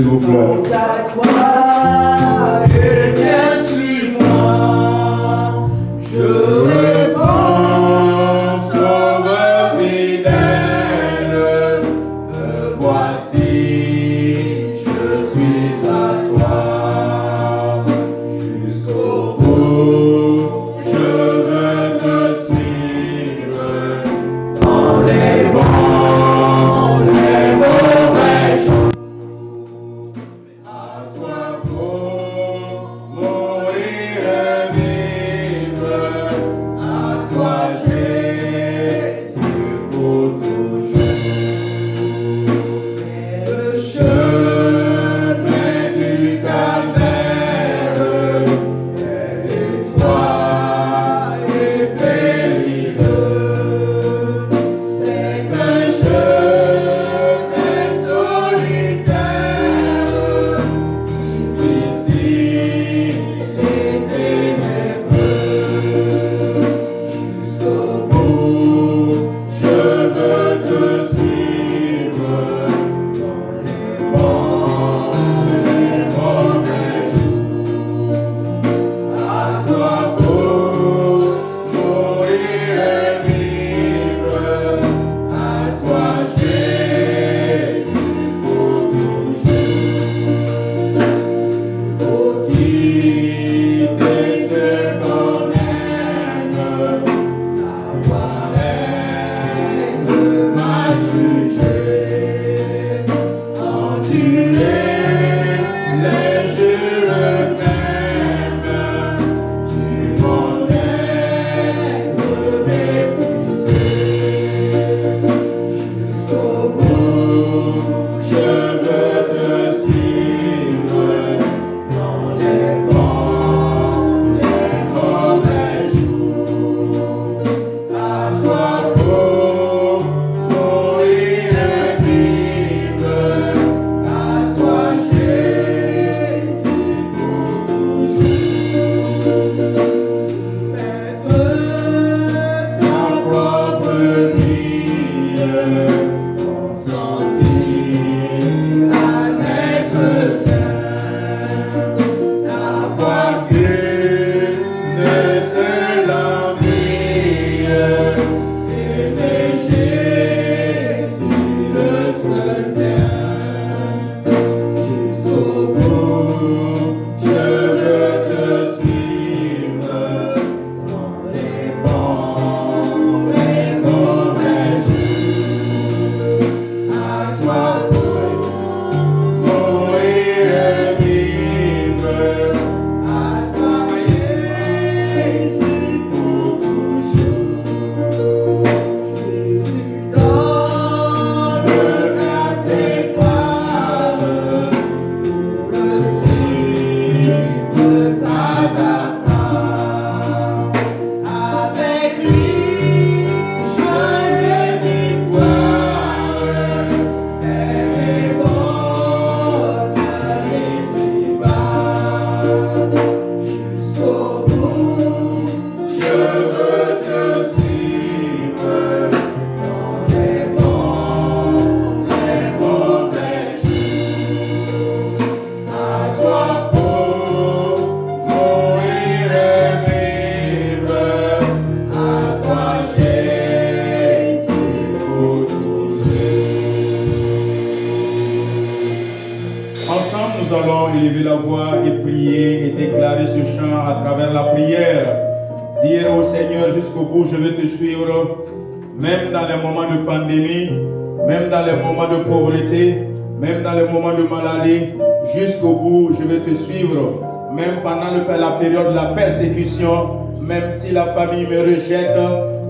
S'il vous plaît. Monte à toi et viens, suis-moi. Je réponds, sauveur fidèle, me voici, je suis à toi. Jusqu'au bout, je veux te suivre dans les bons, les mauvais jours. À toi pour mourir et vivre, à toi Jésus pour toujours. Le chemin du calvaire est étroit et périlleux. C'est un chemin solitaire, difficile et ténébreux. Jusqu'au bout, je veux te suivre dans les bons, les mauvais jours. À toi pour mourir et vivre, à toi Jésus pour toujours. Faut quitter ce qu'on aime, savoir être mal jugé, endurer les jeux mêmes du monde, être méprisé. Jusqu'au bout, je veux te suivre dans les bons, les mauvais jours. À toi pour mourir et vivre, à toi Jésus pour toujours. Mettre sa propre vie, consentir à n'être qu'un, n'avoir qu'une seule envie, aimer Jésus le seul bien. Jusqu'au bout, je veux te suivre dans les bons, les mauvais jours. À toi pour mourir et vivre, à toi Jésus pour toujours. Jésus donne grâce et gloire pour le suivre pas à pas. Avec lui, joie et victoire, paix et bonheur ici-bas. Jusqu'au bout, je veux te suivre dans les bons, les mauvais jours. À toi pour mourir et vivre, à toi Jésus pour toujours. Ensemble, nous allons élever la voix et prier et déclarer ce chant à travers la prière. Dire au Seigneur, jusqu'au bout, je veux te suivre, même dans les moments de pandémie, même dans les moments de pauvreté, même dans les moments de maladie. Jusqu'au bout, je veux te suivre, même pendant la période de la persécution, même si la famille me rejette,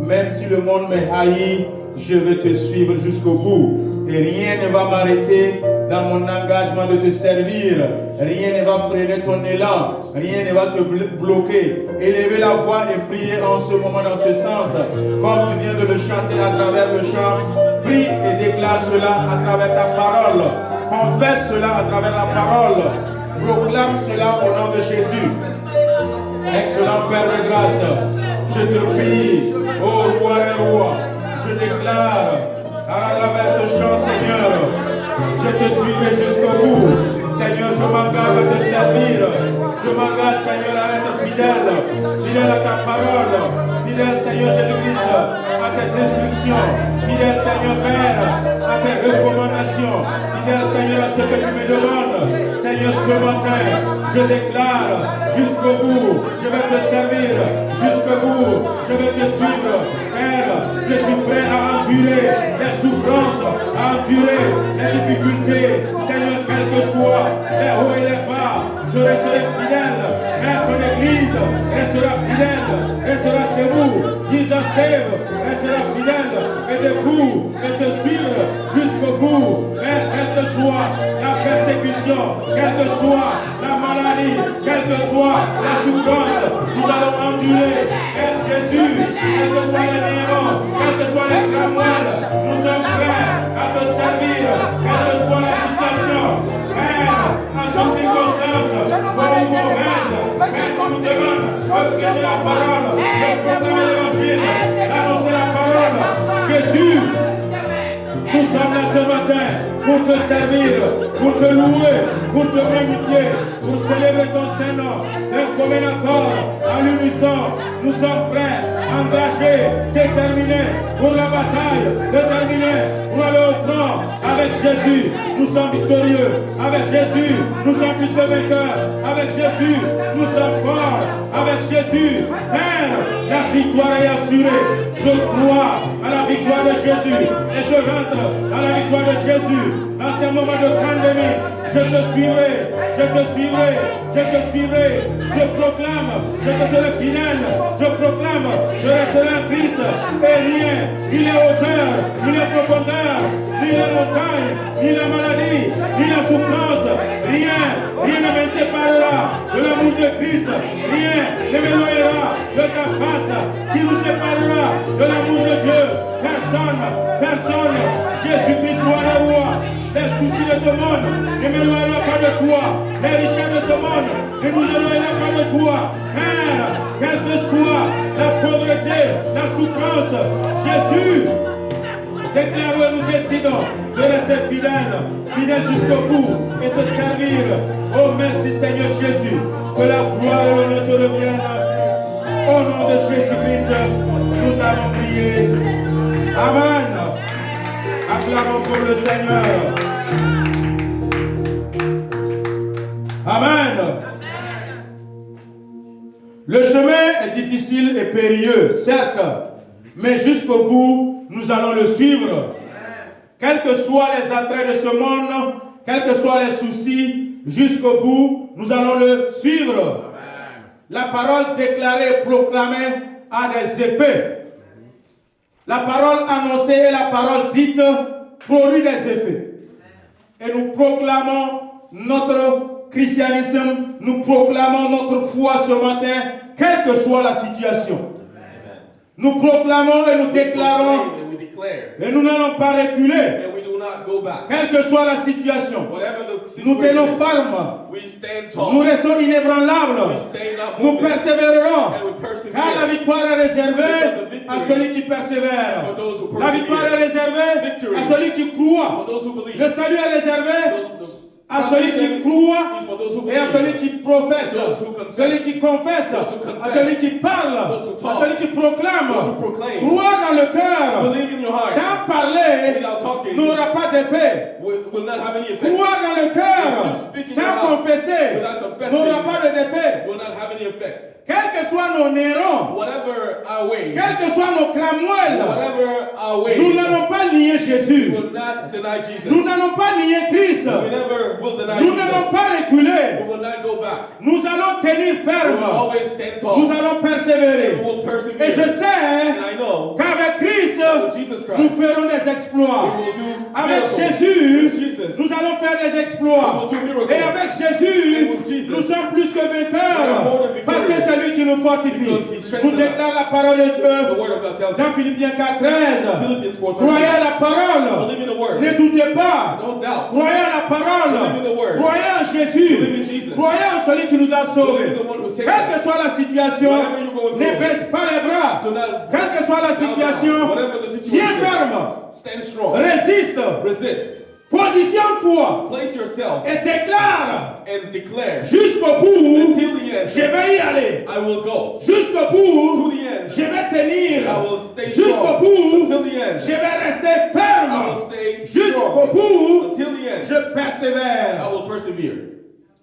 même si le monde me haït, je veux te suivre jusqu'au bout. Et rien ne va m'arrêter dans mon engagement de te servir. Rien ne va freiner ton élan. Rien ne va te bloquer. Élevez la voix et priez en ce moment dans ce sens. Comme tu viens de le chanter à travers le chant, prie et déclare cela à travers ta parole. Confesse cela à travers la parole. Proclame cela au nom de Jésus. Excellent Père de grâce, je te prie, ô roi et roi, je déclare à travers ce chant, Seigneur, je te suivrai jusqu'au bout. Je m'engage, Seigneur, à être fidèle. Fidèle à ta parole. Fidèle, Seigneur Jésus-Christ, à tes instructions. Fidèle, Seigneur Père, à tes recommandations. Fidèle, Seigneur, à ce que tu me demandes. Seigneur, ce matin, je déclare jusqu'au bout, je vais te servir. Jusqu'au bout, je vais te suivre. Père, je suis prêt à endurer les souffrances, à endurer les difficultés. Seigneur, quel que soit les hauts et les bas, je resterai fidèle. Père, ton Église restera fidèle, restera debout. Jesus save, restera fidèle et debout et te suivre jusqu'au bout. Père, quelle que soit la persécution, quelle que soit la maladie, quelle que soit la souffrance, nous allons endurer. Père Jésus, quel que soit les néants, quel que soit les cramoiles, nous sommes prêts à te servir, quelle que soit la situation. Père, en toutes circonstances, bonnes ou mauvaises, Père, qu'on nous demande de prêcher la parole, de proclamer l'évangile, d'annoncer la parole. Jésus, nous sommes là ce matin pour te servir, pour te louer, pour te magnifier, pour célébrer ton Saint-Nom. D'un commun accord, à l'unisson, nous sommes prêts, engagés, déterminés pour la bataille, déterminés pour aller au front. Avec Jésus, nous sommes victorieux. Avec Jésus, nous sommes plus que vainqueurs. Avec Jésus, nous sommes forts. Avec Jésus, Père, la victoire est assurée. Je crois à la victoire de Jésus et je rentre dans la victoire de Jésus. Dans ces moments de pandémie, je te suivrai, je te suivrai, je te suivrai. Je proclame, je te serai fidèle. Je proclame, je resterai en Christ. Et rien, ni les hauteurs, ni les profondeurs, ni les montagnes, ni la maladie, ni la souffrance, rien ne me séparera de l'amour de Christ. Rien ne m'éloignera de ta face qui nous séparera de l'amour de Dieu. Personne, Jésus-Christ, roi des rois. Les soucis de ce monde ne m'éloigneront pas de toi. Les richesses de ce monde ne nous éloigneront pas de toi. Père, quelle que soit la pauvreté, la souffrance, Jésus, déclarons, nous décidons de rester fidèles jusqu'au bout et te servir. Oh, merci Seigneur Jésus, que la gloire et l'honneur te reviennent. Au nom de Jésus-Christ, nous t'avons prié. Amen. Acclamons pour le Seigneur. Amen. Le chemin est difficile et périlleux, certes, mais jusqu'au bout, nous allons le suivre. Quels que soient les attraits de ce monde, quels que soient les soucis, jusqu'au bout, nous allons le suivre. La parole déclarée, proclamée a des effets. La parole annoncée et la parole dite produit des effets. Et nous proclamons notre christianisme, nous proclamons notre foi ce matin, quelle que soit la situation. Nous proclamons et nous déclarons et nous n'allons pas reculer. Quelle que soit la situation, nous tenons ferme. Nous restons inébranlables. Nous persévérerons. Car la victoire est réservée à celui qui persévère. La victoire est réservée à celui qui croit. Le salut est réservé à celui qui croit et à celui qui professe, celui qui confesse, à celui qui parle, à celui qui proclame. Croire dans le cœur sans parler n'aura pas d'effet. Croire dans le cœur sans confesser n'aura pas d'effet. Quels que soient nos néants, quels que soient nos cramoiles, nous n'allons pas nier Jésus. Nous n'allons pas nier Christ. Nous n'allons pas reculer. Nous allons tenir ferme. Nous allons persévérer. Et je sais qu'avec Christ, nous ferons des exploits. Avec Jésus, nous allons faire des exploits. Et avec Jésus, nous sommes plus que vainqueurs. Parce que c'est lui qui nous fortifie. Nous déclarons la parole de Dieu dans Philippiens 4:13. Croyez à la parole. Ne doutez pas. Croyez à la parole. Croyez en Jésus. Croyez en celui qui nous a sauvés. Quelle que soit la situation, ne baisse pas les bras. Quelle que soit la situation, tiens ferme. Résiste. Positionne-toi et déclare and declare jusqu'au bout, until the end, je vais y aller. I will go. Jusqu'au To bout, the end, je vais tenir. I will stay Jusqu'au strong. bout, Until the end, je vais rester I will ferme. stay Jusqu'au strong. bout, Until the end, je persévère. I will persevere.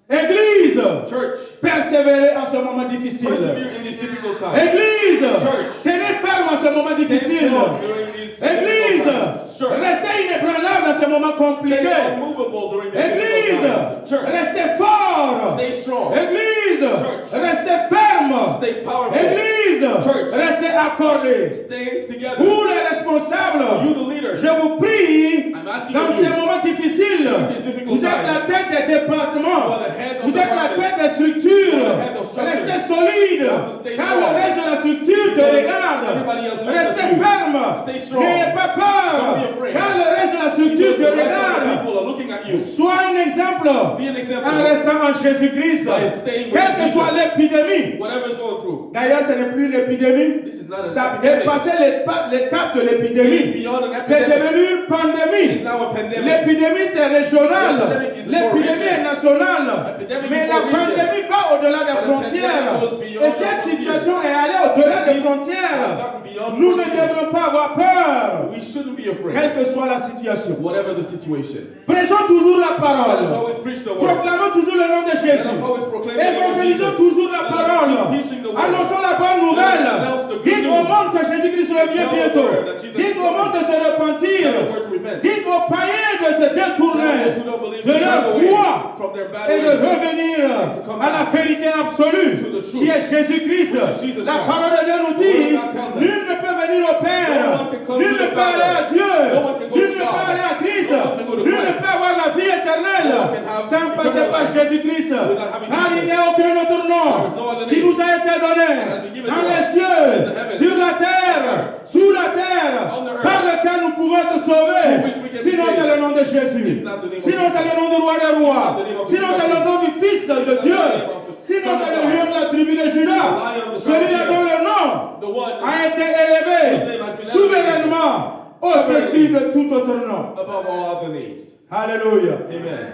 Église, Church, persévérez en ce moment difficile. persevere in these difficult times. Église, Church. tenez ferme en ce moment Stay difficile. strong during these Église, difficult times. Church, restez inébranlable dans ces moments stay compliqués. unmovable during these Église, difficult times. Church, restez fort. stay strong. Église, Church. restez ferme. Stay powerful. Église, Church. restez accordés. Stay together. Vous les responsables, You the leaders. je vous prie, I'm asking dans you, ces moments difficiles, during these difficult vous êtes la times, tête des départements, you are the heads of vous êtes la tête des structures, You are the heads of structures. restez solide, You have to stay car strong. le reste de la structure te Because regarde, everybody else looks restez at you. ferme, Stay strong. n'ayez pas peur, Don't be afraid. car le reste de la structure Because te the rest of the regarde. people are looking at you. Sois un exemple Be an example. en restant en Jésus-Christ, By staying with quelle que Jesus. soit l'épidémie. Whatever is going through. D'ailleurs, ce n'est plus une épidémie. This is not an Ça a epidemic. dépassé l'étape de It is l'épidémie. beyond an C'est epidemic. devenu une It pandémie. is now a pandemic. L'épidémie, c'est régional. L'épidémie is for L'épidémie region. est nationale. Epidemic Mais is la for region. pandémie va au-delà des But the frontières. pandemic goes beyond Et the cette frontiers. situation est allée au-delà des Has frontières. gotten beyond Nous ne frontiers. devrons pas avoir peur, We shouldn't be afraid. quelle que soit la situation. Whatever the situation. Prêchons toujours la Let us parole. always preach the word. Proclamons toujours le nom de Let Jésus. us always proclaim the name of Évangélisons Jesus. toujours la Let us parole. keep teaching the word. Annonçons la bonne nouvelle. Let us announce the good Dites au news. monde que Jésus-Christ revient Tell the bientôt. world that Jesus Dites is au monde de se repentir. Tell the word to repent. Dites aux païens de se Tell détourner those who don't believe de to leur turn away foi from their bad et de ways. revenir to come à la back vérité absolue to the truth, qui est Jésus-Christ. which is Jesus La Christ. parole de Dieu nous The word dit, of God tells us, nul ne peut venir au Père, no one can come nul to ne the peut aller à Father. Dieu, No one can go nul to ne peut God. aller à Christ, No one can go to nul ne Christ. peut avoir la vie éternelle No one can have sans passer eternal par life Jésus-Christ. without having Car il Jesus. n'y a aucun autre nom There is no other qui name nous a été donné that has been given dans to les us cieux, in the heavens, sur la terre, sous la terre, on the earth, par lequel nous pouvons être sauvés. through which we can be Sinon c'est saved. le nom de Jésus. If not the name of Sinon c'est le Jesus. nom du roi des rois. If not the name of Sinon the c'est le King of nom du Fils de not the Dieu. name of the Sinon Son c'est of le God. lion de la tribu de Judas. The Lion of the tribe of Celui-là Judah. dont le nom The one a été élevé His name has been souverainement au-dessus de tout autre nom. above all other names. Alléluia. Amen.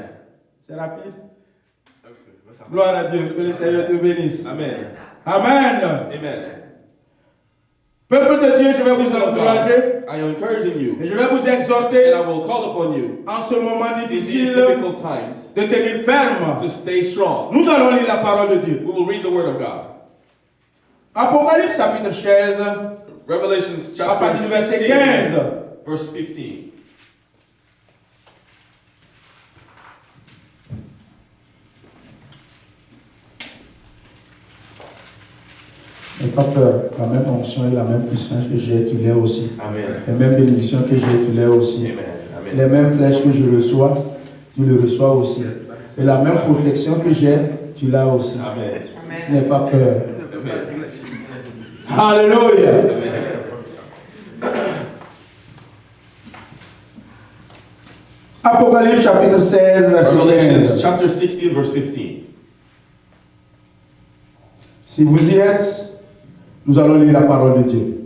C'est rapide. Gloire à Dieu. Que le Seigneur te bénisse. Amen. Amen. Amen. Peuple de Dieu, je vais vous People of God, encourager I am encouraging you, et je vais vous and exhorter I will call upon you en ce moment in these difficile difficult times de tenir ferme. to stay strong. Nous allons lire la parole de Dieu. We will read the word of God. Apocalypse chapitre 16, Revelation à chapter partir du verset 16, 15. verse 15. N'aie pas peur, la même onction et la même puissance que j'ai, tu l'as aussi. Amen. Les mêmes bénédictions que j'ai, tu l'as aussi. Amen. Amen. Les mêmes flèches que je reçois, tu le reçois aussi. Et la même protection que j'ai, tu l'as aussi. Amen. N'aie pas peur. Amen. Alléluia. Apocalypse chapitre 16, verset Revelation 15. chapter 16, verse 15. Si vous y êtes, nous allons lire la parole de Dieu.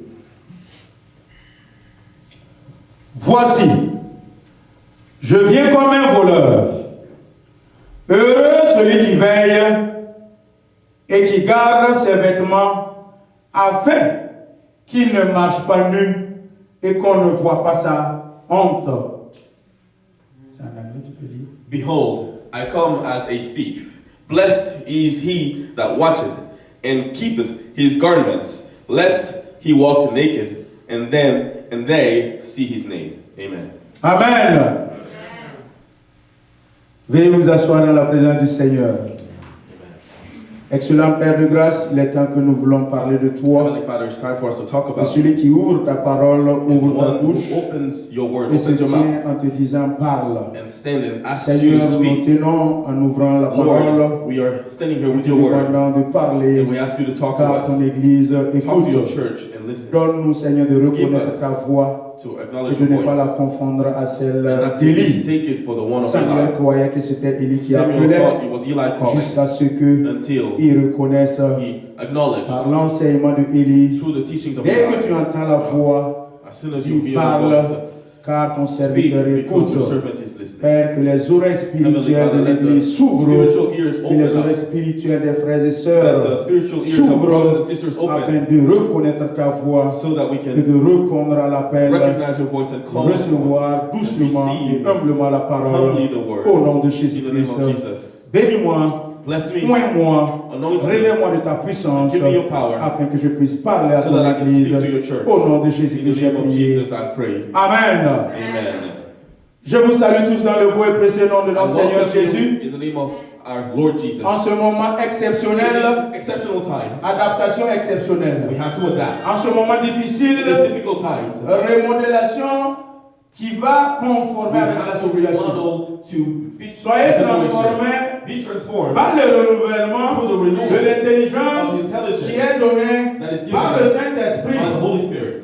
Voici, je viens comme un voleur. Heureux celui qui veille et qui garde ses vêtements afin qu'il ne marche pas nu et qu'on ne voit pas sa honte. C'est en anglais, tu peux lire. Behold, I come as a thief. Blessed is he that watcheth and keepeth his garments, lest he walk naked, and they see his name. Amen. Amen. Veuillez vous asseoir dans la présence du Seigneur. Excellent Père de grâce, il est temps que nous voulons parler de toi. Heavenly Father, it's time for us to talk Et about celui qui ouvre ta parole, the ouvre ta one bouche who opens your word, et se opens your mouth, tient en te disant parle. and stand and asks you to Seigneur, nous speak. tenons en ouvrant la Lord, parole we are standing here et with te your word, demandant de parler and we ask you to talk to car ton us. Église Talk to your écoute. church and listen, Donne-nous, Seigneur, de Give reconnaître us ta voix to et acknowledge de your ne pas la voice, confondre à celle and not to d'Élie. mistake it for the one of Samuel Eli. croyait que c'était Élie qui Samuel appelait thought it was Eli calling jusqu'à ce qu'il until reconnaisse he acknowledged par l'enseignement de Élie. through the teachings of Dès que God. tu entends la voix, As soon as tu you hear the parles, voice, car ton Speak serviteur because your écoute. servant is listening. Père, que les oreilles spirituelles de l'Église s'ouvrent, Spiritual ears que les open oreilles up. spirituelles des frères et That the sœurs spiritual ears of brothers and s'ouvrent sisters afin open de reconnaître ta voix so that we et can de répondre à l'appel, recognize your voice and call recevoir doucement et humblement la parole humbly the word. au nom de In the name Jésus-Christ. of Jesus. Bénis-moi, Bless me. oins-moi, Anoint me. révèle-moi de ta puissance Give me your power afin que je puisse parler à so ton that I can Église. speak to your church. Au nom de In Jésus-Christ, the j'ai name of prié. Jesus, I've prayed. Amen. Amen. Je vous salue tous dans le beau et précieux nom de I notre Seigneur welcome Jésus. you in the name of our Lord Jesus. En ce moment In exceptionnel, these exceptional times, adaptation we exceptionnelle. have to adapt. En ce moment In difficile, these difficult times, remodélation qui va we conformer avec la have to situation. remodel to fit Soyez the situation. transformés Be transformed par le renouvellement through the renewal de l'intelligence of the intelligence qui est donnée that is given par le us Saint-Esprit. by the Holy Spirit.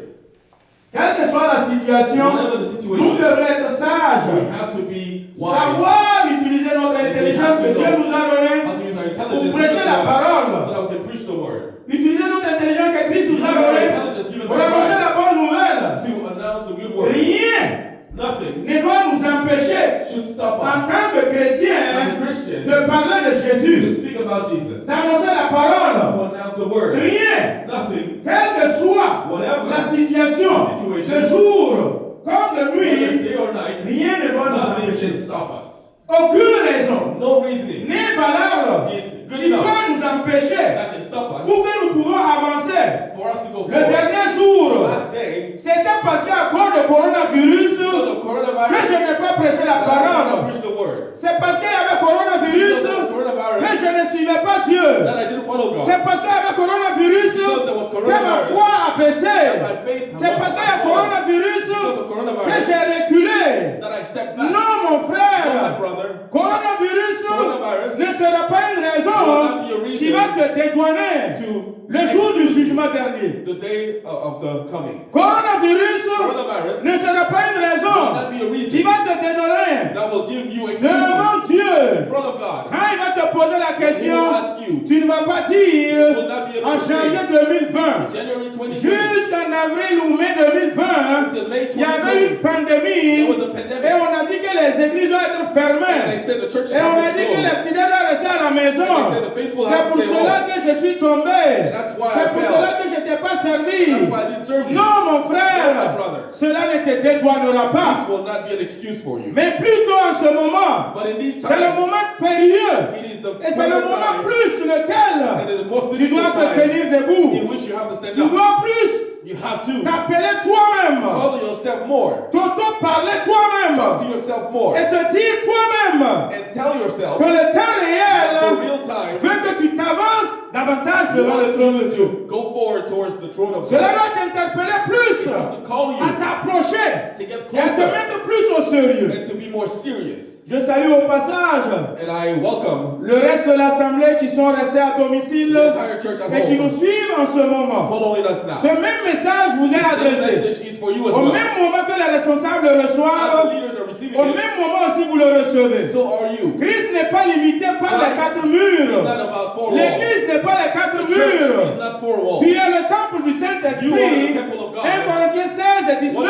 Quelle que soit la situation, Whatever the nous situation, devons être we sages, have to be wise. savoir utiliser notre intelligence que Dieu nous a donnée How to use our pour intelligence prêcher la so parole. that we can preach the word. Utiliser notre intelligence que Christ nous Use a our donnée intelligence given pour by annoncer Christ la bonne nouvelle. to announce the good word. Rien Nothing ne doit nous empêcher, should stop en us tant que as a chrétiens, Christian de parler de to Jésus, speak about Jesus, to d'annoncer la parole. announce the word. Rien, Nothing, quelle que soit whatever la situation, de jour comme de whether it's nuit, day or night, rien ne doit nous nothing empêcher. should stop us. Aucune raison No reasoning n'est valable is good qui enough peut nous empêcher that can stop us pour que nous pouvons avancer. for us to go Le forward. dernier jour, Last day, c'était parce qu'à cause du coronavirus because of que je coronavirus, n'ai pas prêché la that I did not parole. preach the word. C'est parce qu'il y avait coronavirus Because of que coronavirus, je ne suivais pas Dieu. that I didn't follow God. C'est parce qu'il y avait coronavirus Because there was que ma coronavirus, foi a baissé. my faith C'est parce qu'il y a coronavirus because of que coronavirus, j'ai reculé. that I stepped back. Non, mon No, my frère. brother, Coronavirus Coronavirus ne sera pas une raison will not be a reason qui va te dédouaner to le jour du jugement dernier. the day of the coming. Coronavirus Coronavirus ne sera pas une will raison not be a qui reason va te dédouaner that will give you excuses devant in Dieu. front of God. Quand il va te poser la He question, will ask you, tu ne vas pas dire will not be en able to janvier say, 2020, January 2020, jusqu'en avril ou mai 2020, until May il y avait une 2020, pandémie there was a et pandemic, on a dit que les églises doivent être and fermées. they said the church Et on a has to dit que close. les fidèles doivent rester à la maison. And they said the faithful C'est have to pour stay cela home. que je suis tombé. that's why C'est I pour fell. cela que je t'ai pas servi. That's why I didn't serve you. Non, mon No, my frère, brother. cela ne te dédouanera This pas. will not be an excuse for you. Mais plutôt en ce moment, But in these c'est le times, moment périlleux. it is the Et c'est le perfect moment time, plus sur lequel and it is the most tu dois difficult te time tenir in debout. which you have to stand Tu up. dois plus You have to t'appeler toi-même, call yourself more, t'auto-parler toi-même talk to yourself more, et te dire toi-même and tell yourself que le temps that the réel real time veut que tu t'avances davantage devant le wants trône de you Dieu. to go forward towards the throne of Cela God. doit t'interpeller plus, It has to call à you t'approcher to get et à te closer mettre plus au sérieux. and to be more serious. Je salue au passage And I welcome le reste de l'assemblée qui sont restés à domicile the entire church at et qui nous home suivent en ce moment. following us now. Ce même message vous est This adressé. message is for you as Au well. même moment que les responsables As the reçoivent, leaders are receiving au it, même moment aussi vous le recevez. so are you. Christ n'est pas limité par les quatre It's murs. not about four walls. L'église n'est pas les quatre The church is murs. not four walls. Tu es le temple du You are the Saint-Esprit. temple of God. 1 Corinthiens 16 et 19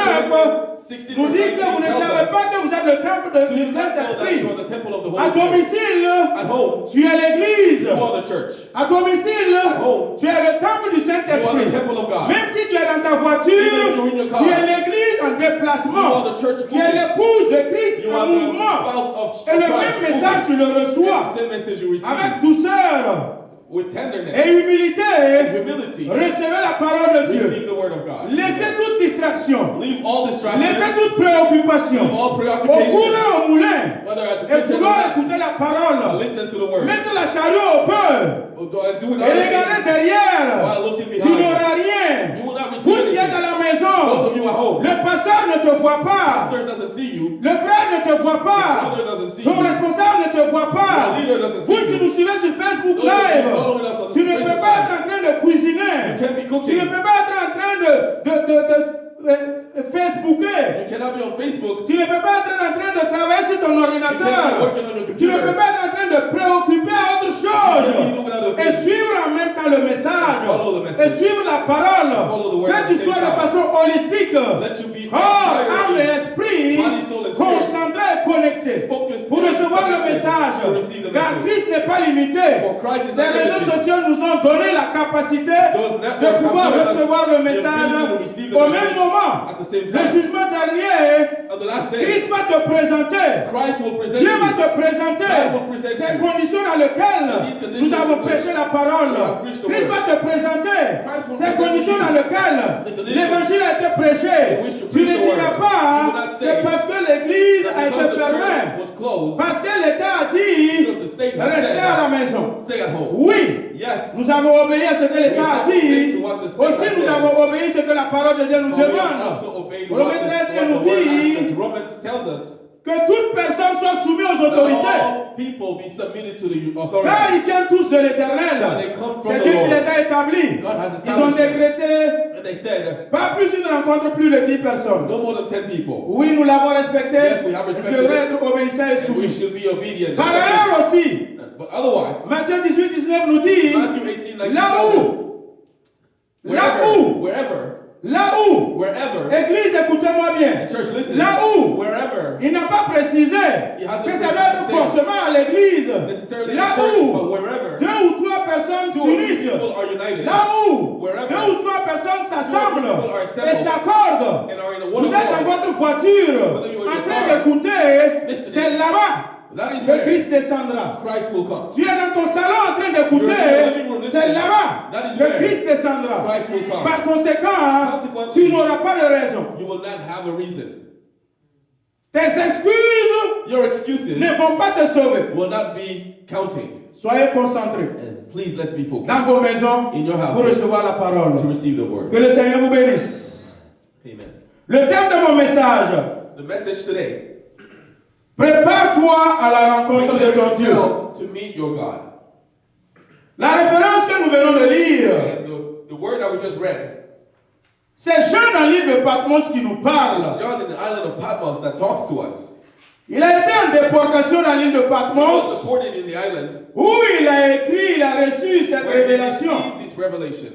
16 nous dit que vous ne savez pas que vous êtes le temple Do du you not know that Saint-Esprit. you are the temple of the À Holy Spirit? domicile, At home, tu es l'église. you are the church. À domicile, At home, tu es le temple du you are the Saint-Esprit. temple of God. Même si tu es dans ta Even if voiture, you're in your car, tu es l'église en you déplacement. are the church Tu es moving. l'épouse de Christ You en are the mouvement. spouse of Et le Christ même message, moving. tu le reçois And the same message you receive avec douceur with tenderness et humilité. and humility. Recevez la parole de Dieu. Receive the word of God. Laissez toute distraction. Leave all distractions. Laissez toute préoccupation. Leave all Au preoccupation. four et au moulin. Whether at the Et kitchen or vouloir not, écouter la parole. listen to the word. Mettre la charrue au peu. Do it Et regarder derrière. while looking Tu behind. n'auras rien. You will not receive Vous qui êtes anything. à la Those maison. of you at home, Le pasteur ne te voit pas. pastor doesn't see you. Le frère ne te voit The pas. brother doesn't see Ton you. responsable ne te voit The pas. leader doesn't Vous see qui you. nous suivez sur Facebook Those of you Live, following us on tu ne peux Facebook pas Live, être en train de cuisiner. you can't be Tu cooking. ne peux pas être en train de Facebooker. You cannot be on Facebook. Tu ne peux pas être en train de travailler sur ton You can't be ordinateur. working on your Tu ne peux computer. pas être en train de préoccuper à autre You can't be chose. doing other Et things. suivre en même temps le message. Follow the Et message. suivre la parole. Follow the word Que at tu the sois same de time. façon holistique. Let you be Corps, âme et entirely esprit. recevoir le message. to receive the Car message. Christ n'est pas limité. For Christ is Ces not réseaux limited. sociaux nous ont donné la capacité Those de networks pouvoir have given us recevoir le the message ability to receive the au message même moment. at the same Le time. jugement dernier, On the last day, Christ va te présenter. Christ will present Dieu va you. te présenter God will present ces you. conditions dans lesquelles these conditions nous avons in which prêché la parole. we have preached the Christ word. va te présenter Christ will ces present conditions you dans lesquelles the conditions l'évangile a été prêché. in which you Tu preach ne the diras word. pas You will not say c'est parce que l'église that a été because the fermée. church was closed, Parce que l'État a dit because the state has restez said, à la maison. stay at home. Oui, Yes. nous avons obéi à ce que l'État a dit. Aussi, nous avons obéi à ce que la parole de Dieu nous But we demande. also obeyed Romains what 13 the nous word asks dit us. Romans tells us que toute personne soit soumise aux that autorités. all people be submitted to the Car authorities. ils viennent tous de l'Éternel. For they come from C'est the Dieu qui Lord. les a établis. God has Ils ont established them. décrété And they said, pas plus une rencontre, plus de 10 personnes. no more than 10 people. Oui, nous l'avons respecté. Yes, we have Ils respected devraient it. être obéissants et And we soumis. should be obedient. Par ailleurs aussi, But otherwise, Matthieu 18, 19 nous dit Matthew 18, 19 là tells us, où, wherever, Église, écoutez-moi bien. church, listen, Là où wherever, il n'a pas précisé He hasn't que ça doit être said forcément à l'église. necessarily Là in church, but où wherever, 2 ou 3 personnes two or three s'unissent. people are united, Là où Wherever. 2 ou 3 personnes s'assemblent people are assembled et s'accordent. and are in a one Vous êtes dans accord, votre voiture Whether you're in en your train car, d'écouter. listening, C'est là-bas that is que where Christ descendra. Christ will come. Tu es dans ton salon en train You're in your d'écouter. living room C'est listening. là-bas That is que where Christ descendra. Christ will come. Par conséquent, Consequently, tu n'auras pas de raison. You will not have a reason. Tes excuses Your excuses ne vont pas te sauver. will not be counting. Soyez concentrés And please let's be focused dans vos maisons in your pour house recevoir la parole. to receive the word. Que le Seigneur vous bénisse. Amen. Le thème de mon message, The message today, prépare-toi à la rencontre de prepare ton Dieu. yourself to meet your God. La référence que nous venons de lire, And the word that we just read, c'est Jean dans l'île de Patmos qui nous parle. John in the island of Patmos that talks to us. Il a été en déportation dans l'île de He was Patmos supported in the island où il a écrit, il a reçu cette where he révélation. received this revelation.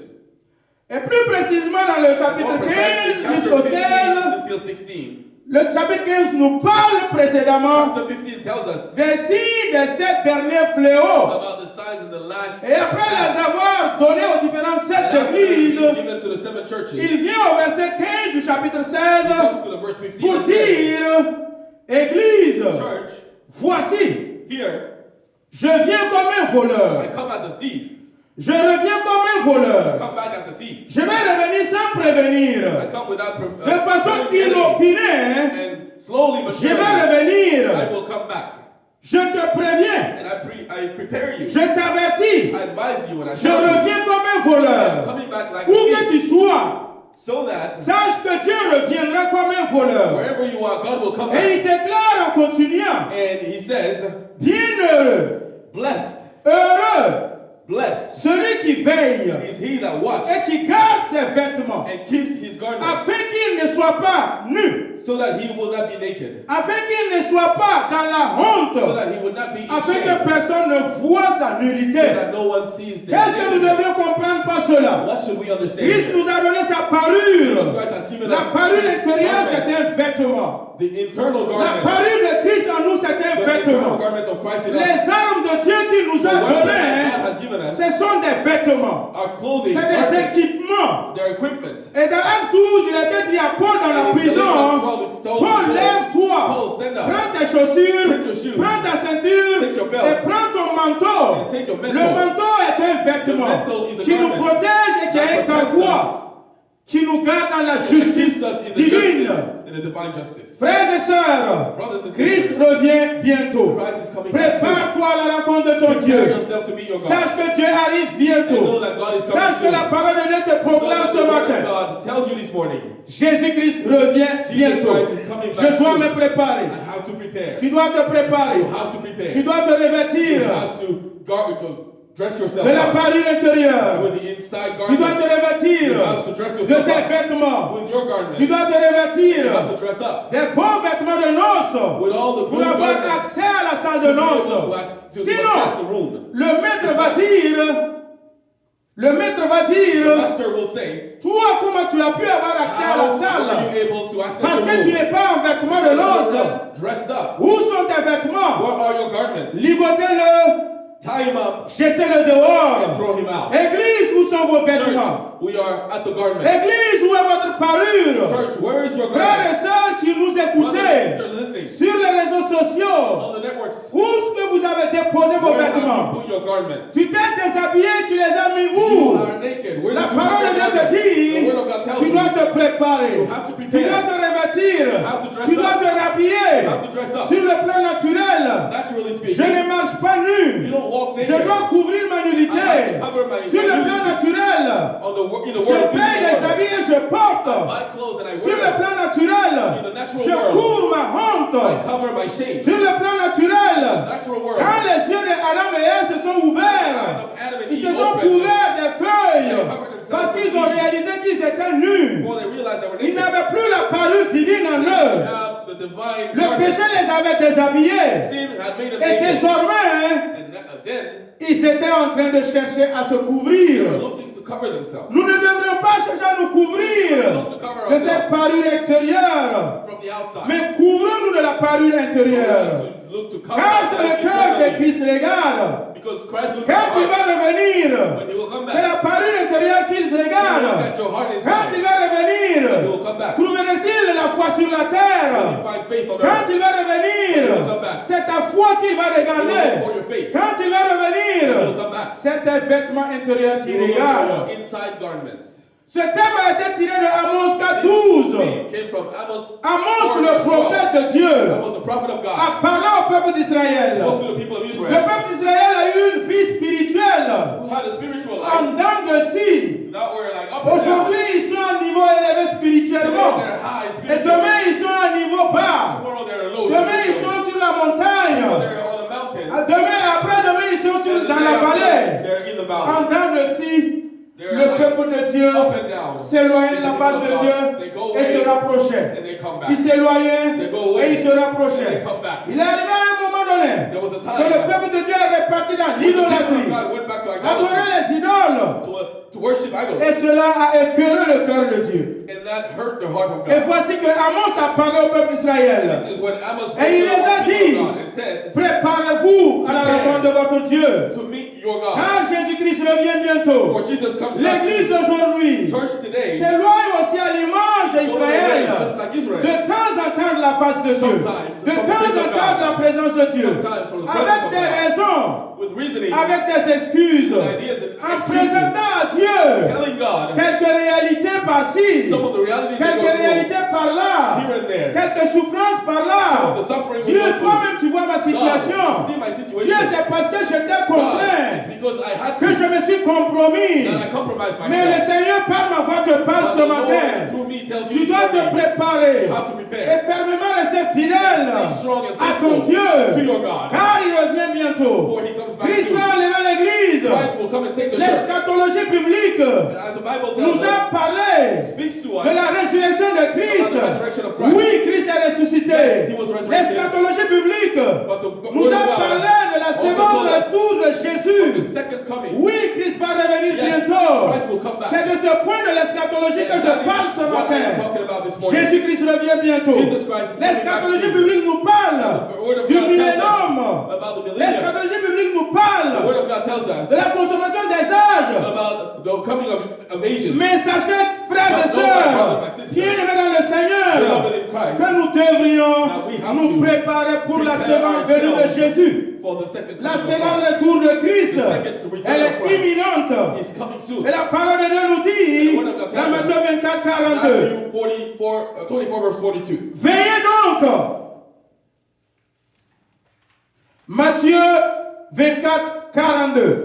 Et plus précisément dans le chapitre More precisely, 15 chapter jusqu'au 15 16, until 16. le chapitre 15 nous parle précédemment Chapter 15 tells us des signes de ces derniers fléaux. about the signs in the last Et après les avoir donnés aux différentes sept églises, given to the seven churches. il vient au verset 15 du chapitre 16 He comes to the verse 15 pour and says, dire, Église, Church, voici, here je viens comme un voleur. I come as a thief. Je reviens comme un I voleur. come back as a thief. Je vais revenir sans prévenir. I come without De façon telling anything. inopinée, And slowly but je surely, vais revenir. I will come back. Je te préviens. And I prepare you. Je t'avertis. I advise you and I Je tell you. reviens comme un I'm voleur. coming back like Où a que thief. tu sois, So that sache que Dieu reviendra comme un voleur. wherever you are, God will come Et back. il déclare en continuant, And he says, bienheureux, blessed, heureux, blessed celui qui veille is he that watches et qui garde ses vêtements, and keeps his garments, afin qu'il ne soit pas nu, so that he will not be naked, afin qu'il ne soit pas dans la so honte, that he would not be afin que ashamed, personne ne voie sa so nudité. that no one sees the Est-ce que nous devions nakedness. comprendre pas cela? What should we understand? Christ here? nous a donné sa Jesus parure. Christ has given La us parure his intérieure, garments. c'est un vêtement. The internal La garments, parure de Christ en nous, c'est un the internal vêtement. garments of Christ in us, Les armes de Dieu qu'il nous the a weapons that God données, has given us, ce sont des vêtements. are clothing, C'est des garments, équipements. their equipment. Et dans Acte 12, il était dit à Paul dans la And in prison, Galatians 12, it's told Paul, Paul, lève-toi, Paul, stand up, prends tes chaussures, take your shoes, prends ta ceinture take your belt, et prends ton manteau. and take your Le mantle. manteau est un vêtement The mantle is a qui nous garment protège et qui that est un protects carquois, qui nous garde dans la It keeps justice us in the divine. justice, in the divine justice. Frères et sœurs, Brothers and Christ sisters, revient bientôt. Christ is coming back soon. Prépare-toi à la rencontre de ton Prepare Dieu. yourself to meet your God. Sache que Dieu arrive And know bientôt. that God is coming Sache que soon. la parole de Dieu te Know proclame that ce the word matin. of God tells you this morning. Jésus-Christ revient Jesus bientôt. Christ is coming back Je dois soon. me préparer. And how to prepare. Tu dois te préparer. You have to prepare. Tu dois te revêtir How to guard, to dress yourself de la up parure intérieure. with the inside Tu dois te garments. revêtir You have to dress de yourself tes up vêtements. with your garments. Tu dois te You revêtir have to dress up des bons vêtements de noces with all the pour good avoir garments accès à la salle to de be able to noces. access the Sinon, room. le maître va dire, Le maître va The dire, master will say, toi, comment tu as pu avoir accès à la how were salle? you able to access Parce the que tu room? n'es pas en vêtements de Because l'os. you're not dressed up. Où sont tes vêtements? What are your garments? Ligotez-le, Tie him up jetez-le and dehors. throw him out. Église, où sont vos vêtements? Church, we are at the garments. Église, où est votre parure? Church, where is your Frères et garments? sœurs qui nous Brothers and écoutez sisters listening sur les réseaux sociaux, on the networks. où est-ce que vous avez déposé vos Where have you vêtements? put your garments? Tu t'es déshabillé, tu les as mis You où? are naked. Where La did you put parole your de Dieu te garments? dit, The word of God tells tu dois you. te préparer, You have to tu prepare. dois te revêtir, You have to dress tu dois up. te rhabiller. You have to dress up. Sur le plan naturel, Naturally je speaking, ne marche pas nu. you don't walk Je naked. dois couvrir ma I have to nudité. cover my Sur le plan nudity. naturel, In the je world, fais physical des world. habits et je porte. Buy clothes and I Sur le wear them. plan naturel, In the natural je world, couvre ma honte. I cover my shame. Sur le plan naturel, Natural world, quand les yeux de Adam et Ève se sont the eyes ouverts, of Adam and ils se Eve sont opened couverts des feuilles They covered themselves parce qu'ils with ont leaves. réalisé qu'ils étaient nus. before they realized they were Ils naked. n'avaient plus la parure divine en They eux. have the divine Le garments. péché les avait déshabillés. Sin had made them Et naked. désormais, And then ils étaient en train de chercher à se they were couvrir. looking to cover themselves. Nous ne devrions pas chercher à nous couvrir Look to cover de cette ourselves parure extérieure, from the outside. mais couvrons-nous de la parure intérieure. Look to cover Car c'est le ourselves cœur que internally. Christ regarde. Because Christ looks Quand at il your heart. va revenir, When he will come c'est back, la parure intérieure qu'il he will look regarde. at your heart Quand il inside. va revenir, He will come back. trouverait-il la foi sur la Will terre? he find faith on Quand earth? il va revenir, c'est ta foi qu'il va He will look regarder. for your faith. Quand il va He will revenir, come back. c'est tes vêtements intérieurs He qu'il will look for regarde. your inside garments. Ce thème a été tiré de Amos This 4:12. theme came from Amos. Amos, 4, le verse 12. prophète de Dieu, Amos, the prophet of God, a parlé au peuple d'Israël. spoke to the people of Le Israel peuple d'Israël a eu une vie spirituelle who had a spiritual life. en dents de scie. That were like up and down. Aujourd'hui, ils sont à un niveau élevé Today spirituellement. they're high Et spiritually. demain, ils sont à un niveau bas. Tomorrow they're low Demain, ils spiritually. sont sur la Tomorrow montagne. they're on a mountain. Demain, après-demain, ils sont And the dans day la after, vallée. they're in the En valley. dents de scie, They're le like peuple de Dieu up and down. s'éloignait de la face de Dieu They go et se away rapprochait. and they come Il back. s'éloignait They go away et il se and rapprochait. they come back. Il est arrivé à un moment donné There was a que le time peuple de Dieu est reparti dans when the people of l'idolâtrie, God went back to adorer idolatry, les idoles. to worship idols. Et cela a écœuré le cœur de Dieu. And that hurt the heart of Et God. voici que Amos a parlé au peuple d'Israël. This is when Amos spoke Et il to les a the dit, people of God and said, préparez-vous à la rencontre de votre Dieu. to meet your God. Car Jésus-Christ revient bientôt. For Jesus comes back. L'église d'aujourd'hui Church today, s'éloigne aussi à l'image d'Israël. just like Israel. De temps en temps de la face de Dieu. Sometimes De from the temps face en of temps de la God. présence de Dieu. Sometimes from the presence Avec of des God. raisons, With reasoning, avec des excuses. ideas and En excuses, présentant à Dieu telling God quelques réalités par-ci, some of the realities they quelques go through réalités par-là, here and there. quelques souffrances Some par-là. of the suffering we Dieu, go through. toi-même, tu vois ma God, you situation. see my Dieu, situation. c'est parce que j'étais God, contraint it's because I had que to, je me suis compromis. that I compromised Mais le myself. Seigneur, par ma voix, te parle But ce the Lord, matin. through me, tells Tu you dois te préparer how to et prepare. fermement rester fidèle Stay strong and à ton faithful Dieu, to your God. car il revient bientôt. Before he comes back Christ soon. va enlever l'Église. Christ will come and take the church. L'eschatologie biblique And as the Bible tells nous us, a parlé speaks to de us la résurrection de Christ. about the resurrection of Christ. Oui, Christ est ressuscité. Yes, he was resurrected. L'eschatologie biblique But the nous word a of God parlé de la also seconde told us retour de the Jésus. second coming. Oui, Christ va revenir Yes, bientôt. Christ will come back. C'est de ce point de l'eschatologie que And je that is parle ce what I am matin. talking about this morning. Jésus-Christ revient bientôt. Jesus Christ is coming back L'eschatologie soon. biblique nous parle The word of du God tells us millénium. about the millennium. L'eschatologie biblique nous The parle word of God tells us de la consommation des âges. about the coming of ages. Mais sachez, frères et But know, my brother, sœurs, my sister, bien-aimés dans le Seigneur, beloved in Christ, que nous devrions that we have nous to préparer pour la prepare seconde venue de ourselves Jésus. for the second La coming of seconde Christ. retour de Christ, The second return elle of est Christ imminente. is coming soon. Et la parole de Dieu nous dit, The word of God tells dans Matthieu us, 24, 42, Matthew 24 verse 42. veillez donc. Matthieu 24, 42.